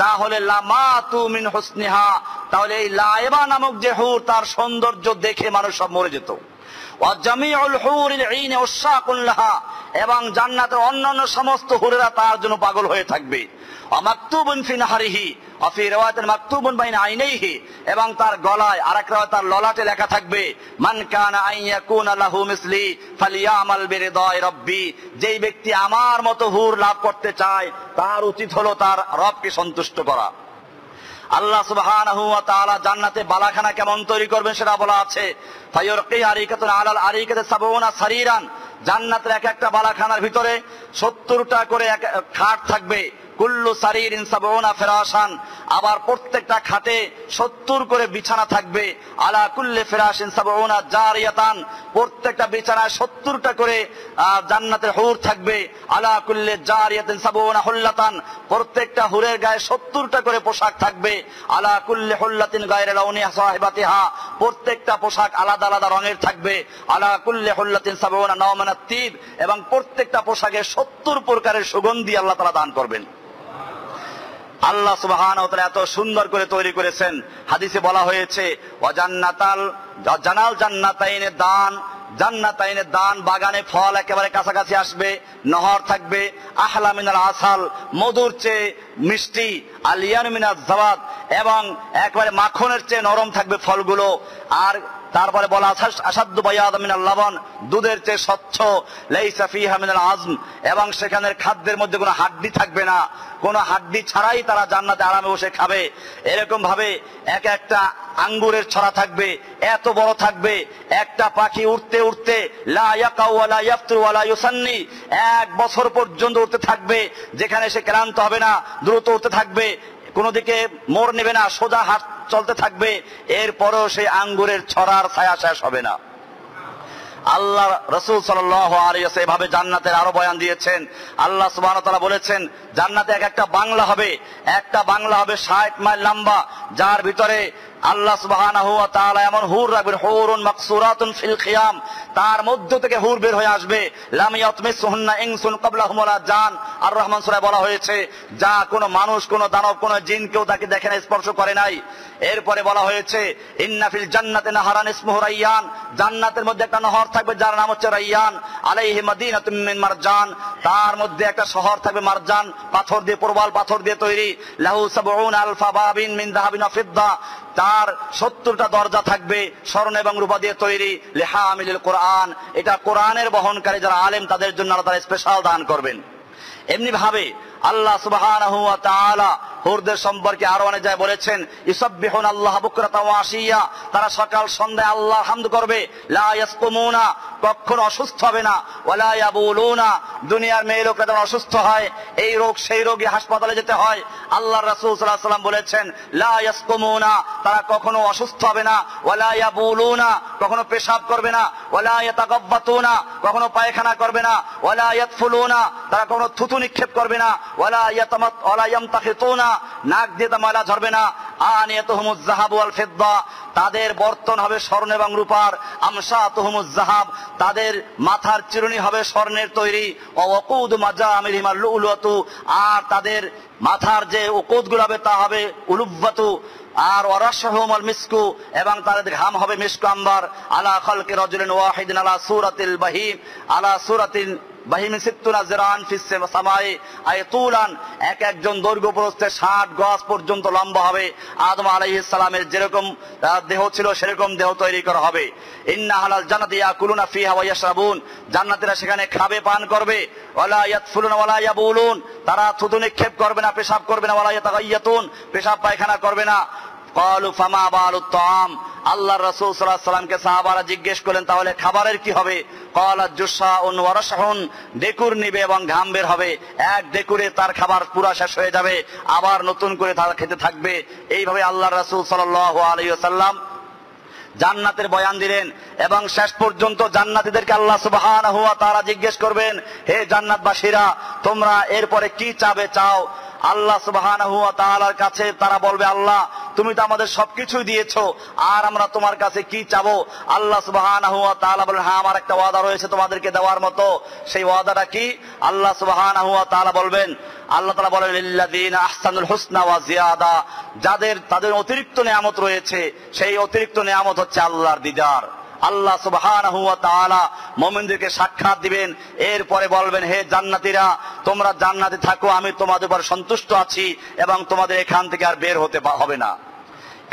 তাহলে লামাতু মিন হুসনিহা, তাহলে এই লাইবা নামক যে হুর তার সৌন্দর্য দেখে মানুষ সব মরে যেত। ওয়া জামিউল হুরিল ঈন উশাকুন লাহা, এবং জান্নাতের অন্যান্য সমস্ত হুরেরা তার জন্য পাগল হয়ে থাকবে। ওয়া মাকতুবুন ফি নাহরিহি ওয়া ফি রিওয়ায়াতিন মাকতুবুন বাইনা আইনাইহি, এবং তার গলায় আরেক রাওয়ায়াত তার ললাটে লেখা থাকবে, মান কানা আইয়াকুনা লাহু মিসলি ফালিয়ামাল বিরিদাই রাব্বি, যেই ব্যক্তি আমার মতো হুর লাভ করতে চায় তার উচিত হলো তার রবকে সন্তুষ্ট করা। আল্লাহ সুবহানাহু ওয়া তাআলা জান্নাতে বালাখানা কেমন তৈরি করবেন সেটা বলা আছে, ফায়ুরকি আরিকাতুন আলাল আরিকাতি সাবউনা সারিরান, জান্নাতের এক একটা বালাখানার ভিতরে 70টা করে খাট থাকবে, কুল্লু সারিরিন সাবউনা ফিরাশান, আবার প্রত্যেকটা খাটে 70 করে বিছানা থাকবে, আলা কুল্লি ফিরাশিন সাবউনা জারিয়াতান, প্রত্যেকটা বিছানায় 70টা করে জান্নাতের হুর থাকবে, আলা কুল্লি জারিয়াতিন সাবউনা হুল্লাতান, প্রত্যেকটা হুরের গায়ে 70টা করে পোশাক থাকবে, আলা কুল্লি হুল্লাতিন গায়রা লাউনি সাহিবাতিহা, প্রত্যেকটা পোশাক আলাদা আলাদা রঙের থাকবে, আলা কুল্লি হুল্লাতিন সাবউনা নাওমানাত তিব, এবং প্রত্যেকটা পোশাকে 70 প্রকারের সুগন্ধি আল্লাহ তাআলা দান করবেন। আল্লাহ সুবহানাহু ওয়া তাআলা এত সুন্দর করে তৈরি করেছেন, হাদিসে বলা হয়েছে, ওয়া জান্নাতাল জানাল জান্নাতাইনে দান, জান্নাতাইনের দান বাগানে ফল একেবারে কাছাকাছি আসবে, নহর থাকবে, আহলা মিনাল আসাল, মধুর চেয়ে মিষ্টি, আলিয়ান মিনাজ জাওয়াদ, এবং একেবারে মাখনের চেয়ে নরম থাকবে ফলগুলো। আর তারপরে বলা আসাদ্দু বায়াদ মিনাল লাবান, দুধের চেয়ে স্বচ্ছ, লাইসা ফিহা মিনাল আজম, এবং সেখানের খাদ্যের মধ্যে কোনো হাড্ডি থাকবে না, কোনো হাড্ডি ছাড়াই তারা জান্নাতে আরামে বসে খাবে। এরকম ভাবে এক একটা আঙ্গুরের ছড়া থাকবে, এত বড় থাকবে, একটা পাখি উঠতে উঠতে লা ইয়াকাউ ওয়ালা ইয়াফতু ওয়ালা ইউসান্নি, 1 বছর পর্যন্ত উঠতে থাকবে, যেখানে সে ক্লান্ত হবে না, দ্রুত উঠতে থাকবে, কোনো দিকে মোড় নেবে না, সোজা হাত চলতে থাকবে, এরপরও সেই আঙ্গুরের ছড়ার ছায়া শেষ হবে না। আল্লাহ রাসূল সাল্লাল্লাহু আলাইহি ওয়াসাল্লাম এভাবে জান্নাতের আরো বয়ান দিয়েছেন। আল্লাহ সুবহানাহু ওয়া তাআলা বলেছেন জান্নাতে একটা বাংলা হবে, একটা বাংলা হবে 60 মাইল লম্বা, যার ভিতরে আল্লাহ সুবহানাহু ওয়া তাআলা এমন হুর রাখবেন, হুরুন মাকসুরাতুন ফিল খিয়াম, তার মধ্য থেকে হুর বের হয়ে আসবে, লাম ইয়াতমিসুহুন্না ইনসুন ক্বাবলাহুম ওয়ালা জান। আর রহমান সূরায় বলা হয়েছে যা কোনো মানুষ, কোনো দানব, কোনো জিন কেউ তাকে দেখে না, স্পর্শ করে নাই। এরপরে বলা হয়েছে ইন্না ফিল জান্নাতি নাহারান ইসমুহু রায়্যান, জান্নাতের মধ্যে একটা নহর থাকবে যার নাম হচ্ছে রায়্যান, আলাইহি মাদিনাতুম মিন মারজান, তার মধ্যে একটা শহর থাকবে মারজান, পাথর দিয়ে, প্রবাল পাথর দিয়ে তৈরি, লাহু সাবউনা আলফা বাবিন মিন যাহাবিন ওয়া ফিদ্দা, তার 70টা দরজা থাকবে স্বর্ণ এবং রূপা দিয়ে তৈরি, লিহামিলিল কোরআন, এটা কোরআনের বহনকারী যারা আলেম তাদের জন্য আল্লাহ তাআলা স্পেশাল দান করবেন। এমনি ভাবে আল্লাহ সুবহানাহু ওয়া তাআলা হুরদের সম্পর্কে আরো অনেক জায়গায় বলেছেন ইউসাব্বিহুনা আল্লাহ বুকরাতা ওয়া আশিয়া, তারা সকাল সন্ধ্যায় আল্লাহ হামদ করবে, লা ইয়াসকুমুনা, কখনো অসুস্থ হবে না, ওয়ালা ইয়াবুলুনা, দুনিয়ার মেয়ে লোকরা যখন অসুস্থ হয়, এই রোগ সেই রোগী হাসপাতালে যেতে হয়, আল্লাহর রাসূল সাল্লাল্লাহু আলাইহি ওয়াসাল্লাম বলেছেন লা ইয়াসকুমুনা, তারা কখনো অসুস্থ হবে না, ওয়ালা ইয়াবুলুনা, কখনো পেশাব করবে না, ওয়ালা ইয়াতাগাব্বাতুনা, কখনো পায়খানা করবে না, ওয়ালা ইয়াতফুলুনা, তারা কখনো থুতু নিক্ষেপ করবে না, ওয়ালা ইয়ামতাখিতুনা, নাক দিয়ে ময়লা ঝরবে না, আনিয়াতুহুমুজ যাহাব ওয়াল ফিদ্দা, তাদের বর্তন হবে স্বর্ণ এবং রূপার, আমশাতুহুমুজ যাহাব, তাদের মাথার চিরুনি হবে স্বর্ণের তৈরি, ওয়াকুদু মাজামিরহিম আল-লুলুতু, আর তাদের মাথার যে উকুদগুলো হবে তা হবে উলুব্বাতু, আর ওয়ারাশহুম আল মিসকু, এবং তাদের ঘাম হবে মিসকু আম্বার, আলা খালকি রাজুলিন ওয়াহিদিন আলা সূরাতিল বাহিম, আলা সূরাতিল বাহিমিন সিত্তুনা জিরান ফিস সামাই আয়াতুলান, এক একজন দৈর্ঘ্য প্রস্থে 60 গজ পর্যন্ত লম্বা হবে, আদম আলাইহিস সালামের যেরকম দেহ ছিল সেরকম দেহ তৈরি করা হবে। ইন্না আহলাল জান্নাতি ইয়াকুলুনা ফিহা ওয়া ইয়াশরাবুন, জান্নাতীরা সেখানে খাবে পান করবে, ওয়ালা ইয়াতফুলুনা ওয়ালা ইয়াবুলুন, তারা থুতু নিক্ষেপ করবে না, পেশাব করবে না, ওয়ালা ইয়াতাগাইয়াতুন, পেশাব পায়খানা করবে না। ক্বালু ফামা বালুত তাআম, আল্লাহর রাসূল সাল্লাল্লাহু আলাইহি ওয়াসাল্লামকে সাহাবারা জিজ্ঞেস করলেন তাহলে খাবারের কি হবে? ক্বালা জুসাউন ওয়া রাশহুন, ডেকুর নিবে এবং ঘাম বের হবে, এক ডেকুরে তার খাবার পুরা শেষ হয়ে যাবে, আবার নতুন করে তারা খেতে থাকবে। এইভাবে আল্লাহর রাসূল সাল্লাল্লাহু আলাইহি ওয়াসাল্লাম জান্নাতের বয়ান দিলেন, এবং শেষ পর্যন্ত জান্নাতীদেরকে আল্লাহ সুবহানাহু ওয়া তাআলা জিজ্ঞেস করবেন, হে জান্নাতবাসীরা তোমরা এরপরে কি চাবে চাও। আল্লাহ সুবহানাহু ওয়া তাআলার কাছে তারা বলবে আল্লাহ তুমি তো আমাদের সবকিছুই দিয়েছো, আর আমরা তোমার কাছে কি চাবো? আল্লাহ সুবহানাহু ওয়া তাআলা বলেন হ্যাঁ আমার একটা ওয়াদা রয়েছে তোমাদেরকে দেওয়ার মতো। সেই ওয়াদাটা কি? আল্লাহ সুবহানাহু ওয়া তাআলা বলবেন, আল্লাহ তাআলা বলেন লিল্লাযীনা আহসানুল হুসনা ওয়া জিয়াদা, তাদের অতিরিক্ত নিয়ামত রয়েছে, সেই অতিরিক্ত নিয়ামত হচ্ছে আল্লাহর দিদার। আল্লাহ সুবহানাহু ওয়া তাআলা মুমিনদেরকে সাক্ষাৎ দিবেন, এরপরে বলবেন হে জান্নাতীরা তোমরা জান্নাতে থাকো, আমি তোমাদের উপর সন্তুষ্ট আছি এবং তোমাদের এখান থেকে আর বের হতে হবে না।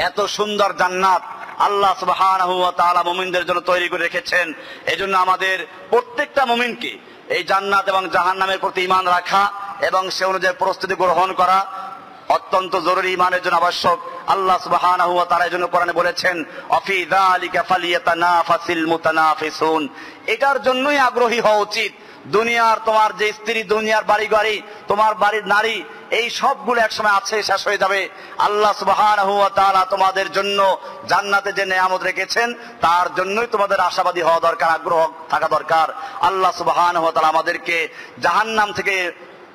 এত সুন্দর জান্নাত আল্লাহ সুবহানাহু ওয়া তাআলা মুমিনদের জন্য তৈরি করে রেখেছেন। এজন্য আমাদের প্রত্যেকটা মুমিনকে এই জান্নাত এবং জাহান্নামের প্রতি ঈমান রাখা এবং সে অনুযায়ী প্রস্তুতি গ্রহণ করা অত্যন্ত জরুরি, ঈমানের জন্য আবশ্যক। আল্লাহ সুবহানাহু ওয়া তাআলা এজন্য কোরআনে বলেছেন অফি যালিকা ফালিয়াতানাফাসিল মুতানাফিসুন, এটার জন্যই আগ্রহী হওয়া উচিত। দুনিয়ার তোমার যে স্ত্রী, দুনিয়ার বাড়ি গাড়ি, তোমার বাড়ির নারী, এই সবগুলো একসময় আছে, শেষ হয়ে যাবে। আল্লাহ সুবহানাহু ওয়া তাআলা তোমাদের জন্য জান্নাতে যে নিয়ামত রেখেছেন তার জন্যই তোমাদের আশাবাদী হওয়া দরকার, আগ্রহ থাকা দরকার। আল্লাহ সুবহানাহু ওয়া তাআলা আমাদেরকে জাহান্নাম থেকে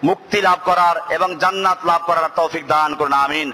মুক্তি লাভ করার এবং জান্নাত লাভ করার তৌফিক দান করুন, আমিন।